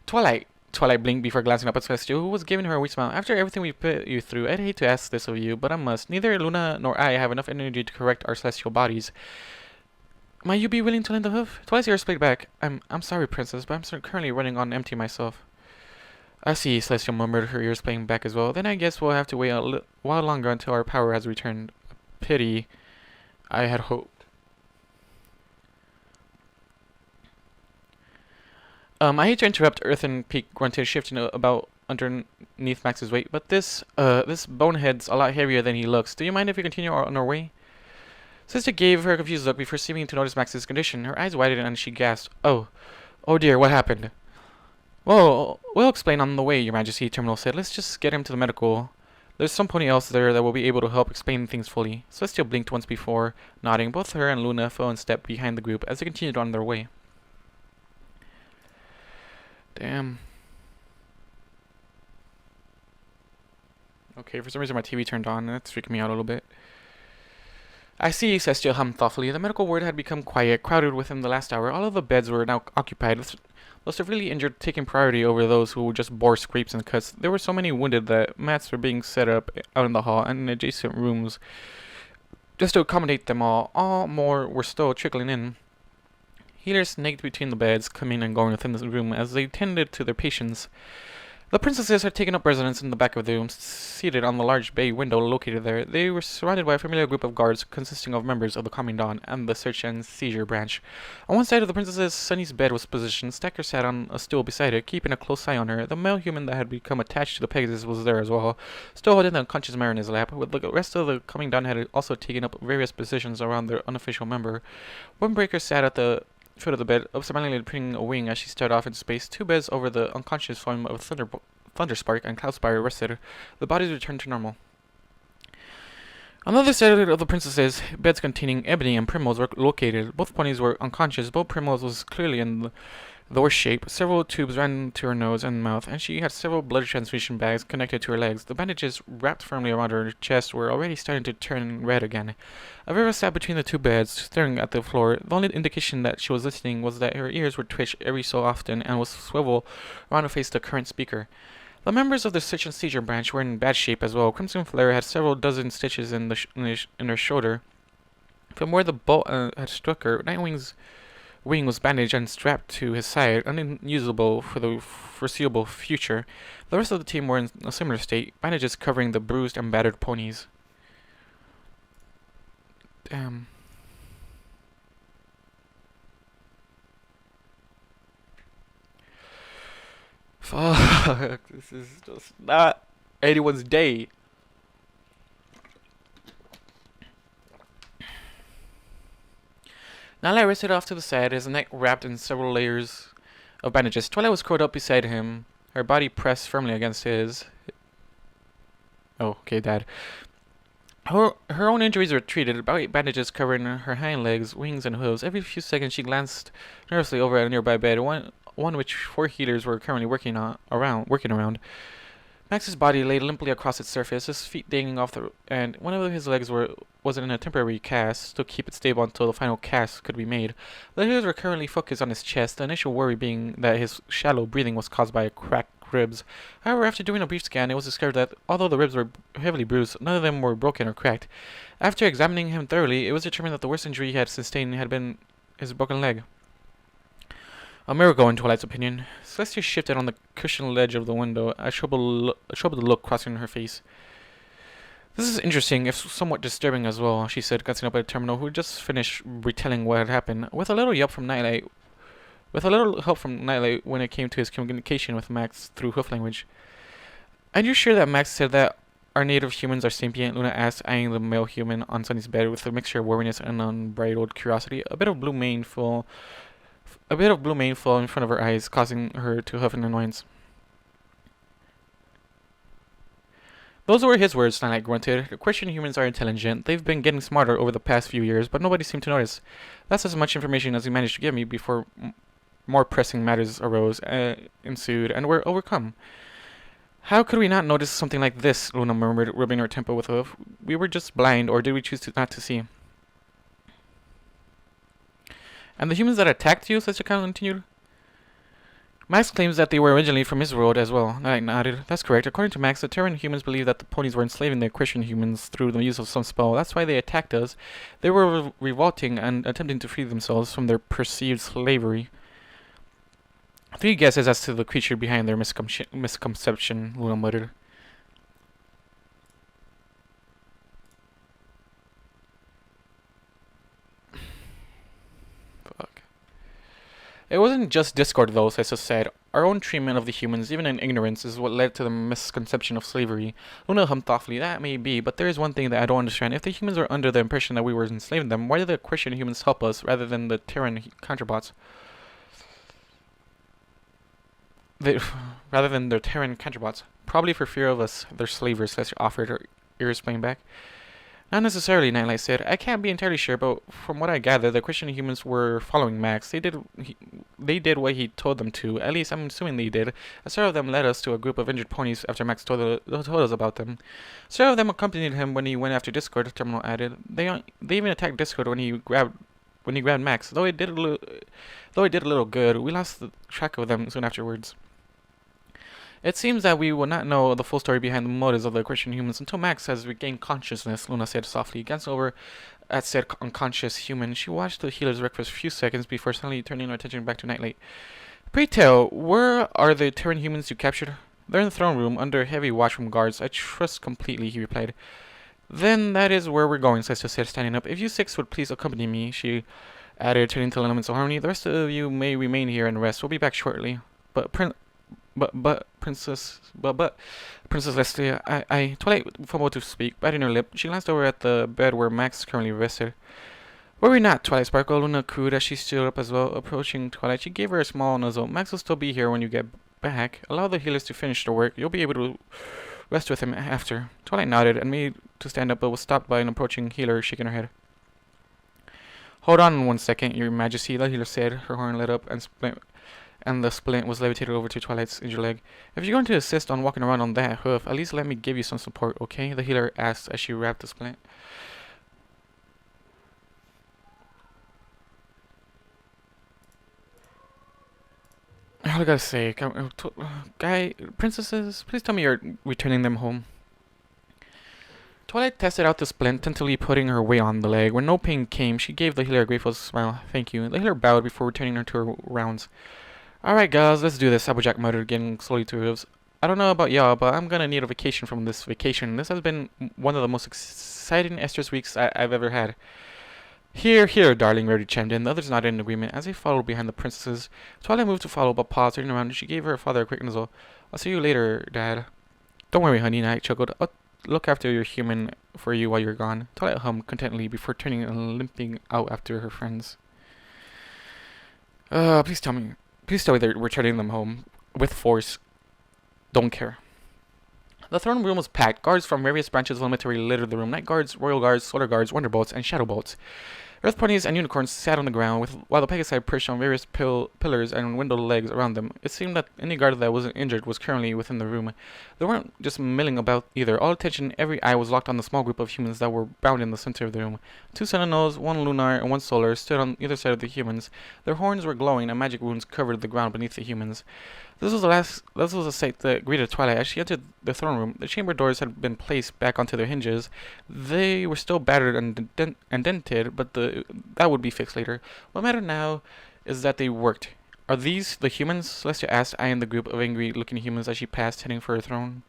Twilight blinked before glancing up at Celestia, who was giving her a wee smile. After everything we put you through, I'd hate to ask this of you, but I must. Neither Luna nor I have enough energy to correct our celestial bodies. Might you be willing to lend a hoof? Twilight's ears played back. I'm sorry, Princess, but I'm currently running on empty myself. I see, Celestia murmured, her ears playing back as well. Then I guess we'll have to wait a while longer until our power has returned. Pity. I had hoped. I hate to interrupt, Earthen Peak grunted, shifting about underneath Max's weight, but this bonehead's a lot heavier than he looks. Do you mind if we continue on our way? Sister gave her a confused look before seeming to notice Max's condition. Her eyes widened and she gasped. Oh dear, what happened? Well, we'll explain on the way, Your Majesty, Terminal said. Let's just get him to the medical. There's some pony else there that will be able to help explain things fully. Celestia blinked once before, nodding. Both her and Luna fell in step behind the group as they continued on their way. Damn. Okay, for some reason my TV turned on. That's freaking me out a little bit. I see, Celestia hummed thoughtfully. The medical ward had become quiet, crowded within the last hour. All of the beds were now occupied, with the severely injured taking priority over those who just bore scrapes and cuts. There were so many wounded that mats were being set up out in the hall and in adjacent rooms just to accommodate them all. All more were still trickling in. Healers snaked between the beds, coming and going within the room as they tended to their patients. The princesses had taken up residence in the back of the room, seated on the large bay window located there. They were surrounded by a familiar group of guards consisting of members of the Coming Dawn and the Search and Seizure branch. On one side of the princess Sunny's bed was positioned. Stacker sat on a stool beside it, keeping a close eye on her. The male human that had become attached to the Pegasus was there as well, still holding the unconscious mare in his lap. With the rest of the Coming Dawn had also taken up various positions around their unofficial member. Windbreaker sat at the foot of the bed, smilingly pinning a wing as she started off into space. Two beds over the unconscious form of Thunderspark and Cloudspire rested. The bodies returned to normal. On the other side of the princesses, beds containing Ebony and Primrose were located. Both ponies were unconscious, but Primrose was clearly in the worst shape. Several tubes ran to her nose and mouth, and she had several blood transfusion bags connected to her legs. The bandages wrapped firmly around her chest were already starting to turn red again. Avera sat between the two beds, staring at the floor. The only indication that she was listening was that her ears would twitch every so often and would swivel around to face the current speaker. The members of the Search and Seizure branch were in bad shape as well. Crimson Flare had several dozen stitches in her shoulder. From where the bolt had struck her, Nightwing's wing was bandaged and strapped to his side, unusable for the foreseeable future. The rest of the team were in a similar state, bandages covering the bruised and battered ponies. Damn. Fuck, this is just not anyone's day. Nala rested off to the side, his neck wrapped in several layers of bandages. Twilight was curled up beside him, her body pressed firmly against his. Oh, okay, Dad. Her own injuries were treated, bandages covering her hind legs, wings, and hooves. Every few seconds she glanced nervously over at a nearby bed, one which 4 healers were currently working around. Max's body lay limply across its surface, his feet dangling off and one of his legs was in a temporary cast to keep it stable until the final cast could be made. The healers were currently focused on his chest, the initial worry being that his shallow breathing was caused by cracked ribs. However, after doing a brief scan, it was discovered that although the ribs were heavily bruised, none of them were broken or cracked. After examining him thoroughly, it was determined that the worst injury he had sustained had been his broken leg. A miracle in Twilight's opinion. Celestia shifted on the cushioned ledge of the window, a troubled look crossing her face. This is interesting, if somewhat disturbing as well, she said, glancing up at the terminal, who had just finished retelling what had happened. With a little help from Nightlight when it came to his communication with Max through hoof language. Are you sure that Max said that our native humans are sapient? Luna asked, eyeing the male human on Sunny's bed with a mixture of wariness and unbridled curiosity. A bit of blue mane fell in front of her eyes, causing her to huff in annoyance. Those were his words, Nightlight grunted. The Christian humans are intelligent. They've been getting smarter over the past few years, but nobody seemed to notice. That's as much information as he managed to give me before more pressing matters ensued, and were overcome. How could we not notice something like this? Luna murmured, rubbing her temple with a hoof. We were just blind, or did we choose not to see? And the humans that attacked you, Sister continued? Max claims that they were originally from his world as well. I nodded. That's correct. According to Max, the Terran humans believed that the ponies were enslaving the Christian humans through the use of some spell. That's why they attacked us. They were revolting and attempting to free themselves from their perceived slavery. 3 guesses as to the creature behind their misconception, Luna muttered. It wasn't just discord, though, Cessa said. Our own treatment of the humans, even in ignorance, is what led to the misconception of slavery. Luna hummed thoughtfully. That may be, but there is one thing that I don't understand. If the humans were under the impression that we were enslaving them, why did the Christian humans help us rather than the Terran counterparts? Rather than their Terran counterparts. Probably for fear of us, their slavers, Cessa offered, her ears playing back. Not necessarily, Nightlight said. I can't be entirely sure, but from what I gather, the Christian humans were following Max. They did what he told them to. At least I'm assuming they did. Several of them led us to a group of injured ponies after Max told us about them. Several of them accompanied him when he went after Discord, Terminal added. They even attacked Discord when he grabbed Max. Though it did a little good, we lost track of them soon afterwards. It seems that we will not know the full story behind the motives of the Christian humans until Max has regained consciousness, Luna said softly. Glancing over at said unconscious human, she watched the healers work for a few seconds before suddenly turning her attention back to Nightlight. Pray tell, where are the Terran humans you captured? They're in the throne room, under heavy watch from guards. I trust completely, he replied. Then that is where we're going, Cesta said, standing up. If you 6 would please accompany me, she added, turning to the elements of harmony. The rest of you may remain here and rest. We'll be back shortly. Princess Leslie, Twilight fumbled to speak, biting her lip. She glanced over at the bed where Max currently rested. Were we not, Twilight Sparkle? Luna cooed as she stood up as well. Approaching Twilight, she gave her a small nuzzle. Max will still be here when you get back. Allow the healers to finish their work. You'll be able to rest with him after. Twilight nodded and made to stand up, but was stopped by an approaching healer, shaking her head. Hold on 1 second, Your Majesty, the healer said. Her horn lit up and the splint was levitated over to Twilight's injured leg. If you're going to insist on walking around on that hoof, at least let me give you some support, okay? The healer asked as she wrapped the splint. All I gotta say, princesses, please tell me you're returning them home. Twilight tested out the splint, tentatively putting her weight on the leg. When no pain came, she gave the healer a grateful smile. Thank you. The healer bowed before returning her to her rounds. Alright guys, let's do this, Applejack muttered, getting slowly to her hooves. I don't know about y'all, but I'm gonna need a vacation from this vacation. This has been one of the most exciting Estrus weeks I've ever had. Here, darling, Rarity chimed in. The others nodded in agreement as they followed behind the princesses. Twilight moved to follow, but paused, turning around, and she gave her father a quick nuzzle. I'll see you later, Dad. Don't worry, honey, Night chuckled. I'll look after your human for you while you're gone. Twilight hummed contentedly before turning and limping out after her friends. Please tell me they're returning them home with force. Don't care. The throne room was packed. Guards from various branches of the military littered the room. Night guards, royal guards, solar guards, wonder bolts, and shadow bolts. Earth ponies and unicorns sat on the ground, while the Pegasi perched on various pillars and window legs around them. It seemed that any guard that wasn't injured was currently within the room. They weren't just milling about either. All attention, every eye was locked on the small group of humans that were bound in the center of the room. 2 sentinels, 1 lunar and 1 solar, stood on either side of the humans. Their horns were glowing, and magic runes covered the ground beneath the humans. This was a sight that greeted Twilight as she entered the throne room. The chamber doors had been placed back onto their hinges. They were still battered and dented, but that would be fixed later. What mattered now is that they worked. Are these the humans? Celestia asked, eyeing the group of angry-looking humans as she passed, heading for her throne.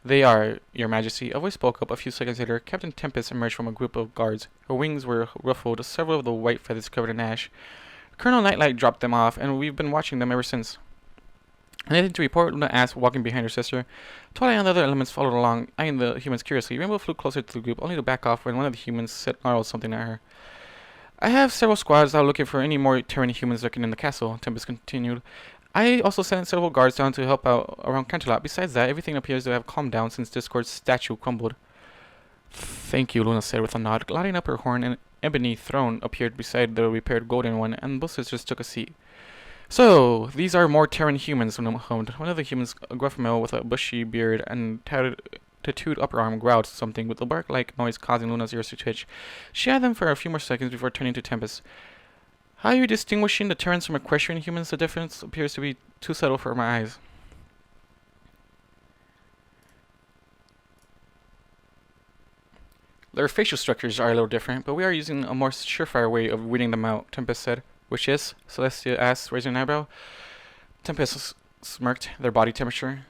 They are, Your Majesty. A voice spoke up a few seconds later. Captain Tempest emerged from a group of guards. Her wings were ruffled, several of the white feathers covered in ash. Colonel Nightlight dropped them off, and we've been watching them ever since. Anything to report? Luna asked, walking behind her sister. Twilight and the other elements followed along, eyeing the humans curiously. Rainbow flew closer to the group, only to back off when one of the humans snarled something at her. I have several squads that are looking for any more Terran humans lurking in the castle, Tempest continued. I also sent several guards down to help out around Canterlot. Besides that, everything appears to have calmed down since Discord's statue crumbled. Thank you, Luna said with a nod. Gliding up her horn, an ebony throne appeared beside the repaired golden one, and both sisters took a seat. So, these are more Terran humans, Luna hummed. One of the humans, a gruff male with a bushy beard and tattooed upper arm, growled something with a bark-like noise causing Luna's ears to twitch. She eyed them for a few more seconds before turning to Tempest. How are you distinguishing the Terrans from Equestrian humans? The difference appears to be too subtle for my eyes. Their facial structures are a little different, but we are using a more surefire way of weeding them out, Tempest said. Which is? Celestia asked, raising an eyebrow. Tempest smirked. Their body temperature.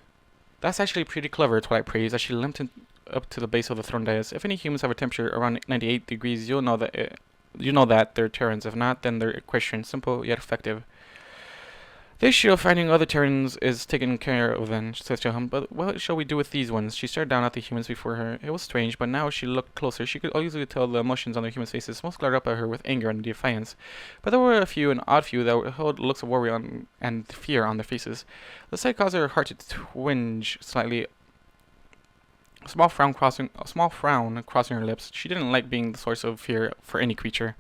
That's actually pretty clever, Twilight praised, as she limped up to the base of the throne dais. If any humans have a temperature around 98 degrees, you'll know that they're Terrans. If not, then they're Equestrian. Simple yet effective. The issue of finding other Terrans is taken care of then, said Chilham. But what shall we do with these ones? She stared down at the humans before her. It was strange, but now as she looked closer, she could easily tell the emotions on their humans' faces. Most glared up at her with anger and defiance. But there were an odd few that held looks of worry and fear on their faces. The sight caused her heart to twinge slightly. A small frown crossing her lips. She didn't like being the source of fear for any creature.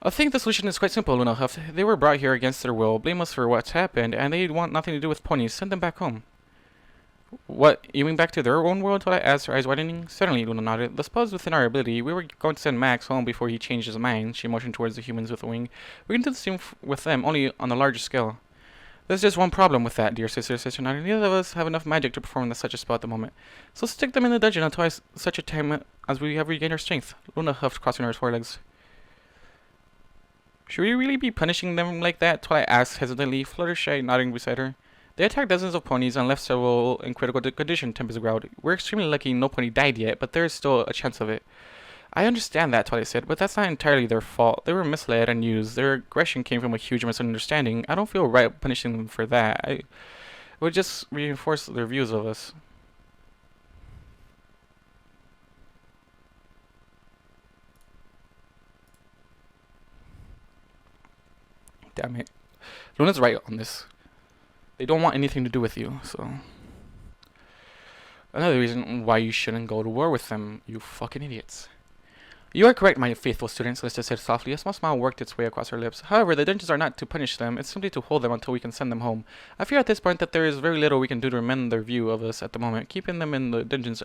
I think the solution is quite simple, Luna huffed. They were brought here against their will, blame us for what's happened, and they want nothing to do with ponies. Send them back home. What, you mean back to their own world? Twilight asked, her eyes widening. Certainly, Luna nodded. The spell's within our ability. We were going to send Max home before he changed his mind. She motioned towards the humans with a wing. We can do the same with them, only on a larger scale. There's just one problem with that, dear sister, said Shonari. Neither of us have enough magic to perform such a spell at the moment. So stick them in the dungeon until such a time as we have regained our strength. Luna huffed, crossing her forelegs. Should we really be punishing them like that? Twilight asked hesitantly, Fluttershy nodding beside her. They attacked dozens of ponies and left several in critical condition, Tempest growled. We're extremely lucky no pony died yet, but there is still a chance of it. I understand that, Twilight said, but that's not entirely their fault. They were misled and used. Their aggression came from a huge misunderstanding. I don't feel right punishing them for that. It would just reinforce their views of us. Damn it. Luna's right on this. They don't want anything to do with you, so... Another reason why you shouldn't go to war with them, you fucking idiots. You are correct, my faithful students, Celestia said softly. A small smile worked its way across her lips. However, the dungeons are not to punish them, it's simply to hold them until we can send them home. I fear at this point that there is very little we can do to amend their view of us at the moment. Keeping them in the dungeons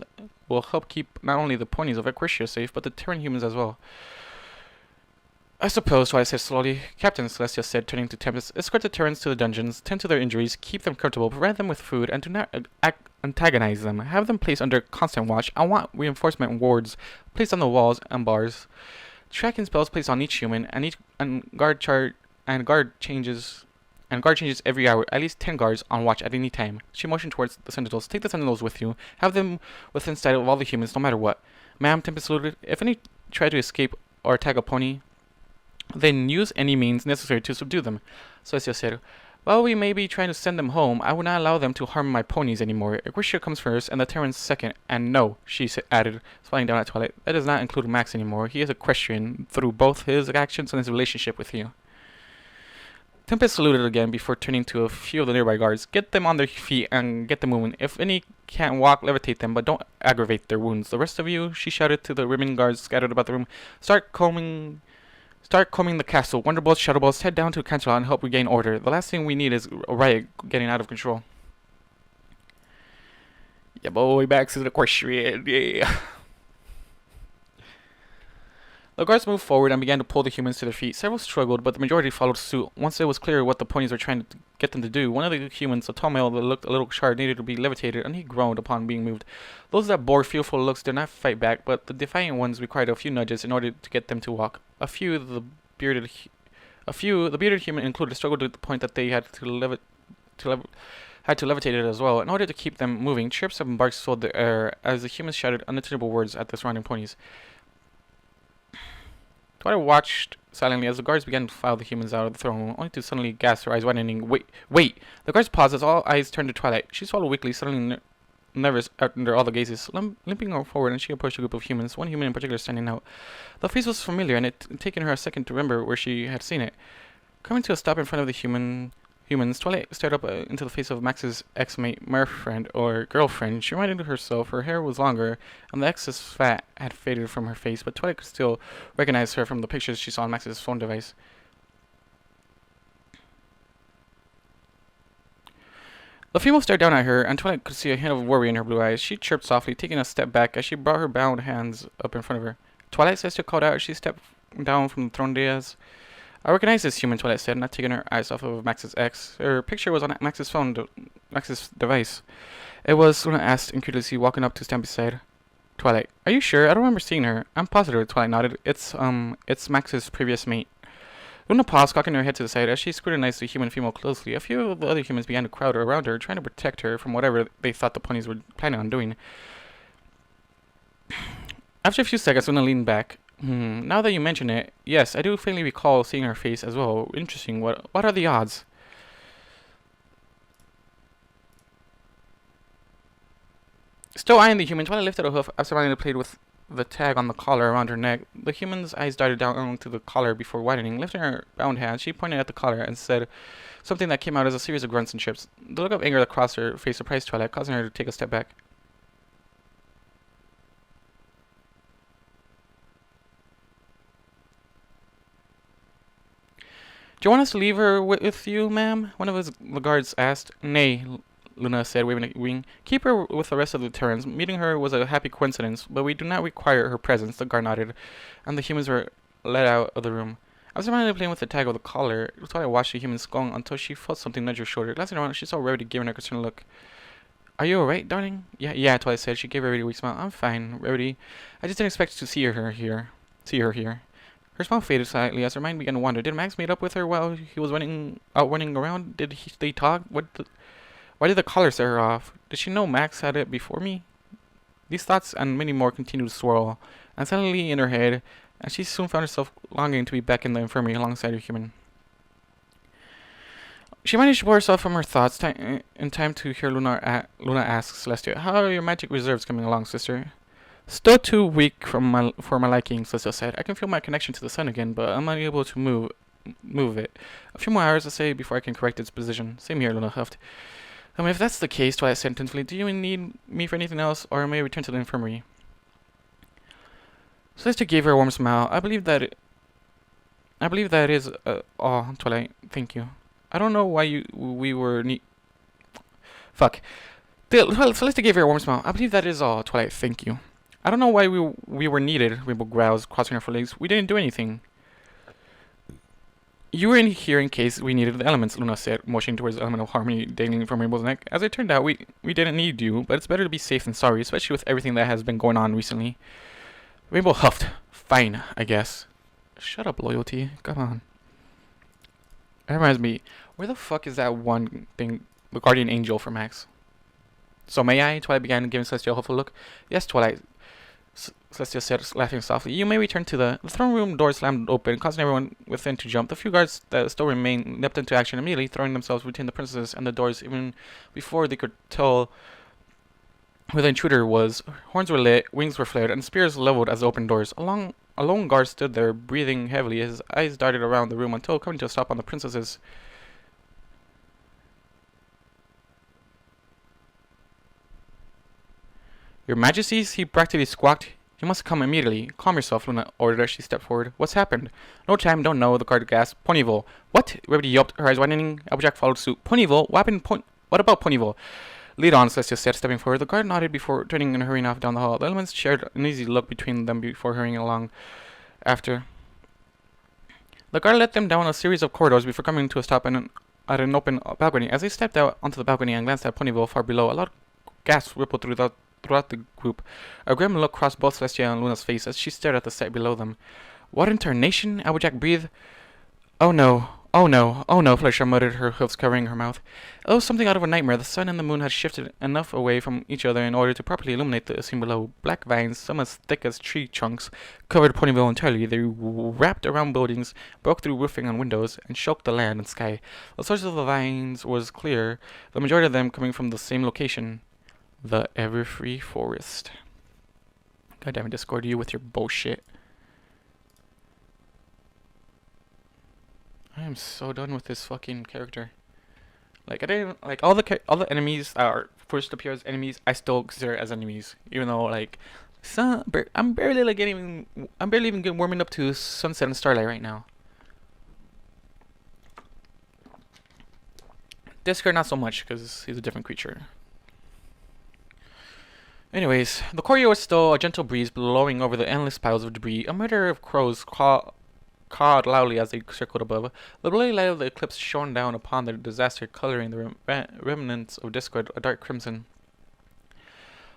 will help keep not only the ponies of Equestria safe, but the Terran humans as well. I suppose, Twilight said slowly. Captain, Celestia said, turning to Tempest, escort the Terrans to the dungeons, tend to their injuries, keep them comfortable, provide them with food, and do not antagonize them. Have them placed under constant watch. I want reinforcement wards placed on the walls and bars. Tracking spells placed on each human, and guard changes every hour. At least 10 guards on watch at any time. She motioned towards the sentinels. Take the sentinels with you. Have them within sight of all the humans, no matter what. Ma'am, Tempest saluted. If any try to escape or attack a pony, then use any means necessary to subdue them. Celestia said, while we may be trying to send them home, I will not allow them to harm my ponies anymore. Equestria comes first, and the Terrans second. And no, she added, smiling down at Twilight, that does not include Max anymore. He is Equestrian through both his actions and his relationship with you. Tempest saluted again before turning to a few of the nearby guards. Get them on their feet and get them moving. If any can't walk, levitate them, but don't aggravate their wounds. The rest of you, she shouted to the ribbon guards scattered about the room, start combing the castle. Wonderbolts, Shadowbolts, head down to Canterlot and help regain order. The last thing we need is a riot getting out of control. Yeah, boy, back to the Equestria. Yeah. The guards moved forward and began to pull the humans to their feet. Several struggled, but the majority followed suit. Once it was clear what the ponies were trying to get them to do, one of the humans, a tall male that looked a little charred, needed to be levitated, and he groaned upon being moved. Those that bore fearful looks did not fight back, but the defiant ones required a few nudges in order to get them to walk. The bearded human included struggled to the point that they had to levitate it as well. In order to keep them moving, chirps and barks filled the air as the humans shouted unintelligible words at the surrounding ponies. Twilight watched silently as the guards began to file the humans out of the throne room, only to suddenly gasp, her eyes widening. Wait! The guards paused as all eyes turned to Twilight. She swallowed weakly, suddenly nervous under all the gazes. Limping forward, and she approached a group of humans, one human in particular standing out. The face was familiar, and it had taken her a second to remember where she had seen it. Coming to a stop in front of the humans, Twilight stared up into the face of Max's ex-mate, friend or girlfriend. She reminded herself her hair was longer, and the excess fat had faded from her face, but Twilight could still recognize her from the pictures she saw on Max's phone device. The female stared down at her, and Twilight could see a hint of worry in her blue eyes. She chirped softly, taking a step back as she brought her bound hands up in front of her. Twilight, Celestia called out as she stepped down from the throne dais. I recognize this human, Twilight said, not taking her eyes off of Max's ex. Her picture was on Max's device. It was, Luna asked incredulously, walking up to stand beside Twilight. Are you sure? I don't remember seeing her. I'm positive, Twilight nodded. It's Max's previous mate. Luna paused, cocking her head to the side as she scrutinized the human female closely. A few of the other humans began to crowd around her, trying to protect her from whatever they thought the ponies were planning on doing. After a few seconds, Luna leaned back. Now that you mention it, yes, I do faintly recall seeing her face as well. Interesting. What are the odds? Still eyeing the human, Twilight lifted a hoof absentmindedly played with the tag on the collar around her neck. The human's eyes darted down onto the collar before widening. Lifting her bound hand, she pointed at the collar and said something that came out as a series of grunts and chirps. The look of anger across her face surprised Twilight, causing her to take a step back. Do you want us to leave her with you, ma'am? One of the guards asked. Nay, Luna said, waving a wing. Keep her with the rest of the Terrans. Meeting her was a happy coincidence, but we do not require her presence, the guard nodded, and the humans were led out of the room. Absentmindedly playing with the tag of the collar, Twilight watched the human skull until she felt something nudge her shoulder. Glancing around, she saw Rarity giving her a concerned look. Are you alright, darling? Yeah, Twilight said. She gave Rarity a weak smile. I'm fine, Rarity. I just didn't expect to see her here. Her smile faded slightly as her mind began to wander. Did Max meet up with her while he was running around? Did they talk? Why did the collar set her off? Did she know Max had it before me? These thoughts and many more continued to swirl, and suddenly in her head, and she soon found herself longing to be back in the infirmary alongside her human. She managed to pull herself from her thoughts in time to hear Luna ask Celestia, "How are your magic reserves coming along, sister?" "Still too weak for my liking," Celestia said. "I can feel my connection to the sun again, but I'm unable to move it. A few more hours, I say, before I can correct its position." "Same here," Luna huffed. If that's the case," Twilight said tentatively, "do you need me for anything else, or may I return to the infirmary?" Celestia gave her a warm smile. I believe that is all, Twilight. Thank you. I don't know why we were Fuck. Celestia gave her a warm smile. I believe that is all, Twilight. Thank you. I don't know why we were needed, Rainbow growls, crossing her forelegs. We didn't do anything. You were in here in case we needed the elements, Luna said, motioning towards the element of harmony dangling from Rainbow's neck. As it turned out, we didn't need you, but it's better to be safe than sorry, especially with everything that has been going on recently. Rainbow huffed. Fine, I guess. Shut up, Loyalty. Come on. That reminds me, where the fuck is that one thing, the guardian angel for Max? So may I? Twilight began giving Celestia a hopeful look. Yes, Twilight, Celestia said, laughing softly. You may return to the throne room door slammed open, causing everyone within to jump. The few guards that still remained leapt into action immediately, throwing themselves between the princesses and the doors even before they could tell who the intruder was. Horns were lit, wings were flared, and spears leveled as they opened doors. A lone guard stood there, breathing heavily. His eyes darted around the room until coming to a stop on the princesses. Your Majesties, he practically squawked. You must come immediately. Calm yourself, Luna ordered as she stepped forward. What's happened? No time, don't know, the guard gasped. Ponyville. What? Rarity yelped, her eyes widening. Applejack followed suit. Ponyville? What happened? What about Ponyville? Lead on, Celestia said, stepping forward. The guard nodded before turning and hurrying off down the hall. The elements shared an easy look between them before hurrying along after. The guard led them down a series of corridors before coming to a stop at an open balcony. As they stepped out onto the balcony and glanced at Ponyville far below, a loud gasp rippled throughout the group. A grim look crossed both Celestia and Luna's face as she stared at the sight below them. What in tarnation? Applejack breathed. Oh no, oh no, oh no, Felicia muttered, her hoofs covering her mouth. It was something out of a nightmare. The sun and the moon had shifted enough away from each other in order to properly illuminate the scene below. Black vines, some as thick as tree trunks, covered Ponyville entirely. They wrapped around buildings, broke through roofing and windows, and choked the land and sky. The source of the vines was clear, the majority of them coming from the same location. The Everfree Forest. God damn it, Discord, you with your bullshit. I am so done with this fucking character. Like, I didn't like all the enemies that are first appear as enemies. I still consider as enemies, even though like, I'm barely even warming up to Sunset and Starlight right now. Discord not so much because he's a different creature. Anyways, the corridor was still a gentle breeze blowing over the endless piles of debris. A murder of crows cawed loudly as they circled above. The bloody light of the eclipse shone down upon the disaster, coloring the remnants of Discord a dark crimson.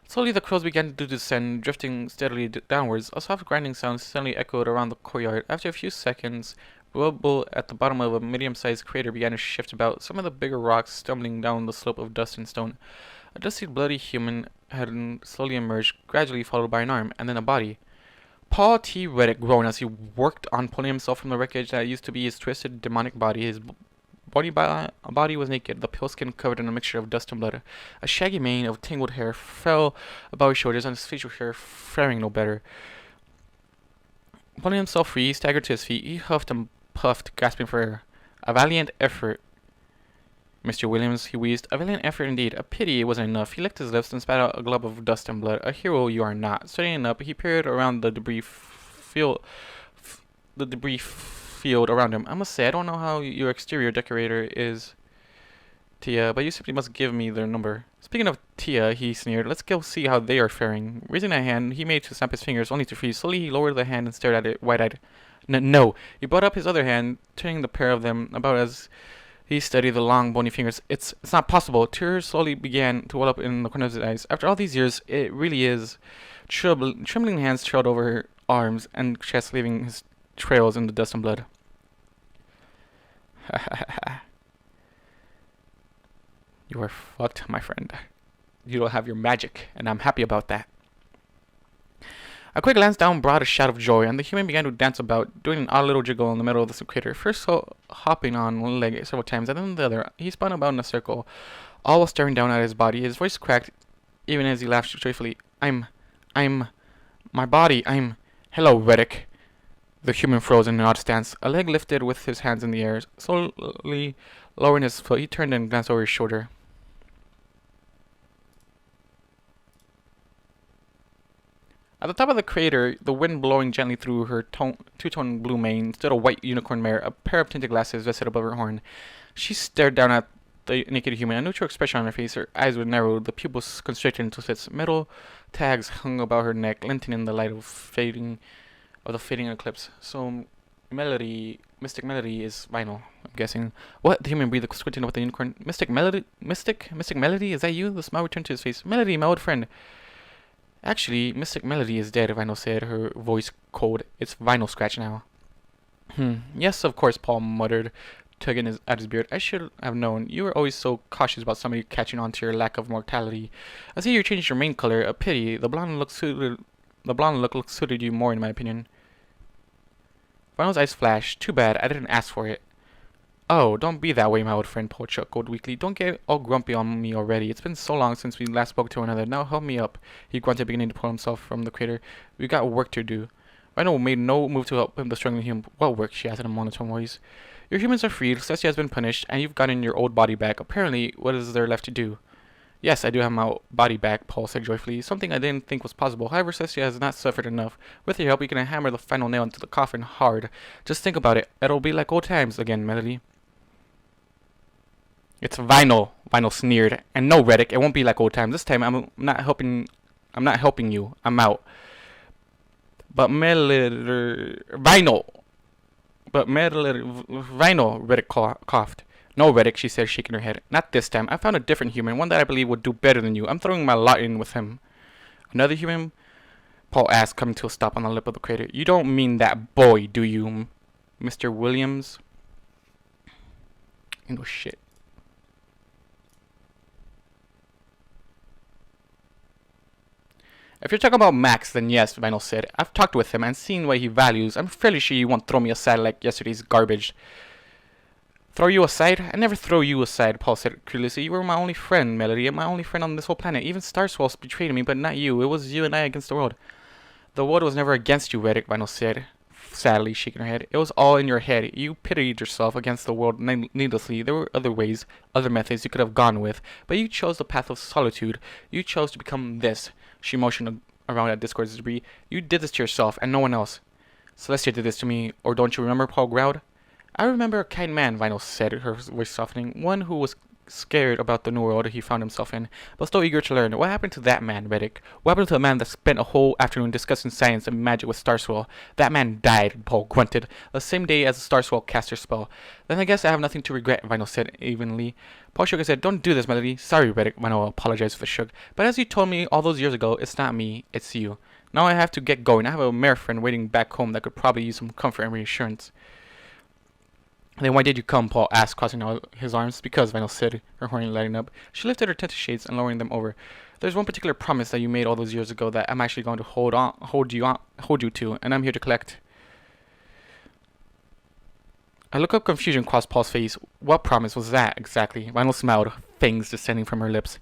Slowly the crows began to descend, drifting steadily downwards. A soft grinding sound suddenly echoed around the courtyard. After a few seconds, rubble at the bottom of a medium-sized crater began to shift about, some of the bigger rocks stumbling down the slope of dust and stone. A dusty, bloody human had slowly emerged, gradually followed by an arm, and then a body. Paul T. Reddick groaned as he worked on pulling himself from the wreckage that used to be his twisted, demonic body. His body was naked, the pale skin covered in a mixture of dust and blood. A shaggy mane of tangled hair fell about his shoulders, and his facial hair faring no better. Pulling himself free, he staggered to his feet. He huffed and puffed, gasping for air. A valiant effort, Mr. Williams, he wheezed. A valiant effort indeed. A pity it wasn't enough. He licked his lips and spat out a glob of dust and blood. A hero you are not. Straightening up, he peered around the debris field around him. I must say, I don't know how your exterior decorator is, Tia, but you simply must give me their number. Speaking of Tia, he sneered, let's go see how they are faring. Raising a hand, he made to snap his fingers, only to freeze. Slowly, he lowered the hand and stared at it, wide-eyed. No. He brought up his other hand, turning the pair of them about as he studied the long, bony fingers. It's not possible. Tears slowly began to well up in the corners of his eyes. After all these years, it really is. Trembling hands trailed over her arms and chest, leaving his trails in the dust and blood. You are fucked, my friend. You don't have your magic, and I'm happy about that. A quick glance down brought a shout of joy, and the human began to dance about, doing an odd little jiggle in the middle of the crater, first hopping on one leg several times, and then the other. He spun about in a circle, all while staring down at his body. His voice cracked, even as he laughed joyfully. Hello, Reddick. The human froze in an odd stance, a leg lifted with his hands in the air. Slowly lowering his foot, he turned and glanced over his shoulder. At the top of the crater, the wind blowing gently through her two-tone blue mane, stood a white unicorn mare, a pair of tinted glasses rested above her horn. She stared down at the naked human, a neutral expression on her face. Her eyes were narrowed, the pupils constricted into slits. Metal tags hung about her neck, glinting in the light of the fading eclipse. So, Mystic Melody is vinyl, I'm guessing. What? The human breathed, squinting up at the unicorn. Mystic Melody? Is that you? The smile returned to his face. Melody, my old friend. Actually, Mystic Melody is dead, Vinyl said, her voice cold. It's Vinyl Scratch now. Yes, of course, Paul muttered, tugging at his beard. I should have known. You were always so cautious about somebody catching on to your lack of mortality. I see you changed your mane color. A pity. The blonde look suited you more, in my opinion. Vinyl's eyes flashed. Too bad. I didn't ask for it. Oh, don't be that way, my old friend, Paul chuckled weakly. Don't get all grumpy on me already. It's been so long since we last spoke to one another. Now help me up. He grunted, beginning to pull himself from the crater. We got work to do. Rhino made no move to help him, the struggling human. What work? She asked in a monotone voice. Your humans are freed. Celestia has been punished, and you've gotten your old body back. Apparently, what is there left to do? Yes, I do have my body back, Paul said joyfully, something I didn't think was possible. However, Celestia has not suffered enough. With your help, we can hammer the final nail into the coffin hard. Just think about it. It'll be like old times again, Melody. It's Vinyl, Vinyl sneered. And no, Reddick, it won't be like old times. This time, I'm not helping you. I'm out. But Vinyl, Reddick coughed. No, Reddick, she said, shaking her head. Not this time. I found a different human, one that I believe would do better than you. I'm throwing my lot in with him. Another human? Paul asked, coming to a stop on the lip of the crater. You don't mean that boy, do you, Mr. Williams? Oh, shit. If you're talking about Max, then yes, Vinyl said. I've talked with him and seen what he values. I'm fairly sure you won't throw me aside like yesterday's garbage. Throw you aside? I never throw you aside, Paul said curiously. You were my only friend, Melody, and my only friend on this whole planet. Even Starswell betrayed me, but not you. It was you and I against the world. The world was never against you, Reddick, Vinyl said, sadly shaking her head. It was all in your head. You pitted yourself against the world needlessly. There were other ways, other methods you could have gone with, but you chose the path of solitude. You chose to become this. She motioned around at Discord's debris. You did this to yourself, and no one else. Celestia did this to me, or don't you remember, Paul growled. I remember a kind man, Vinyl said, her voice softening. One who was scared about the new world he found himself in, but still eager to learn. What happened to that man, Reddick? What happened to the man that spent a whole afternoon discussing science and magic with Starswell? That man died, Paul grunted, the same day as Starswell cast her spell. Then I guess I have nothing to regret, Vinyl said evenly. Paul shook his head. Don't do this, Melody. Sorry, Reddick, Vinyl apologized with a shrug. But as you told me all those years ago, it's not me, it's you. Now I have to get going. I have a mare friend waiting back home that could probably use some comfort and reassurance. Then why did you come? Paul asked, crossing out his arms. Because, Vinyl said, her horn lighting up. She lifted her tinted shades and lowering them over. There's one particular promise that you made all those years ago that I'm actually going to hold you to, and I'm here to collect. A look of confusion crossed Paul's face. What promise was that exactly? Vinyl smiled, fangs descending from her lips.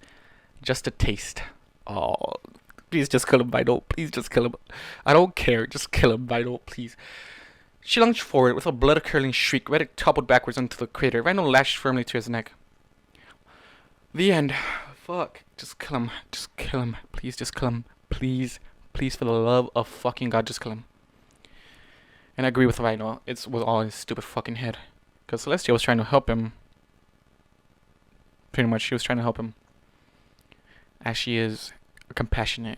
Just a taste. Oh, please just kill him, Vinyl. Please just kill him. I don't care. Just kill him, Vinyl, please. She lunged forward with a blood-curdling shriek. Reddick toppled backwards into the crater. Vinyl lashed firmly to his neck. The end. Fuck. Just kill him. Just kill him. Please, just kill him. Please. Please, for the love of fucking God, just kill him. And I agree with Vinyl. It was all in his stupid fucking head. Because Celestia was trying to help him. Pretty much, she was trying to help him. As she is a compassionate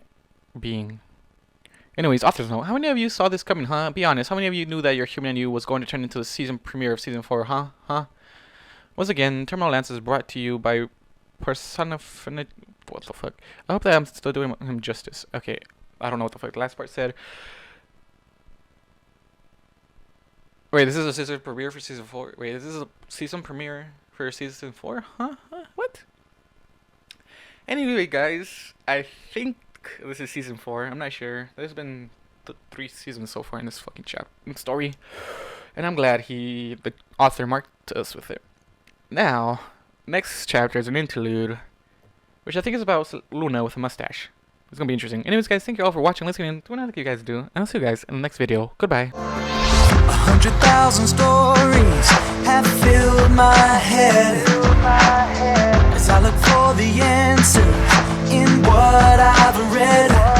being. Anyways, author's note. How many of you saw this coming, huh? Be honest. How many of you knew that your human and you was going to turn into the season premiere of season 4, huh? Once again, Terminal Lance is brought to you by Personified. What the fuck? I hope that I'm still doing him justice. Okay, I don't know what the fuck the last part said. Wait, this is a season premiere for season 4. Wait, this is a season premiere for season 4? Huh? What? Anyway, guys, I think this is season 4. I'm not sure. There's been 3 seasons so far in this fucking story, and I'm glad the author marked us with it. Now, next chapter is an interlude, which I think is about Luna with a mustache. It's gonna be interesting. Anyways, guys, thank you all for watching, listening, doing what you guys do, and I'll see you guys in the next video. Goodbye. 100,000 stories have filled my head as I look for the answer in what I've read.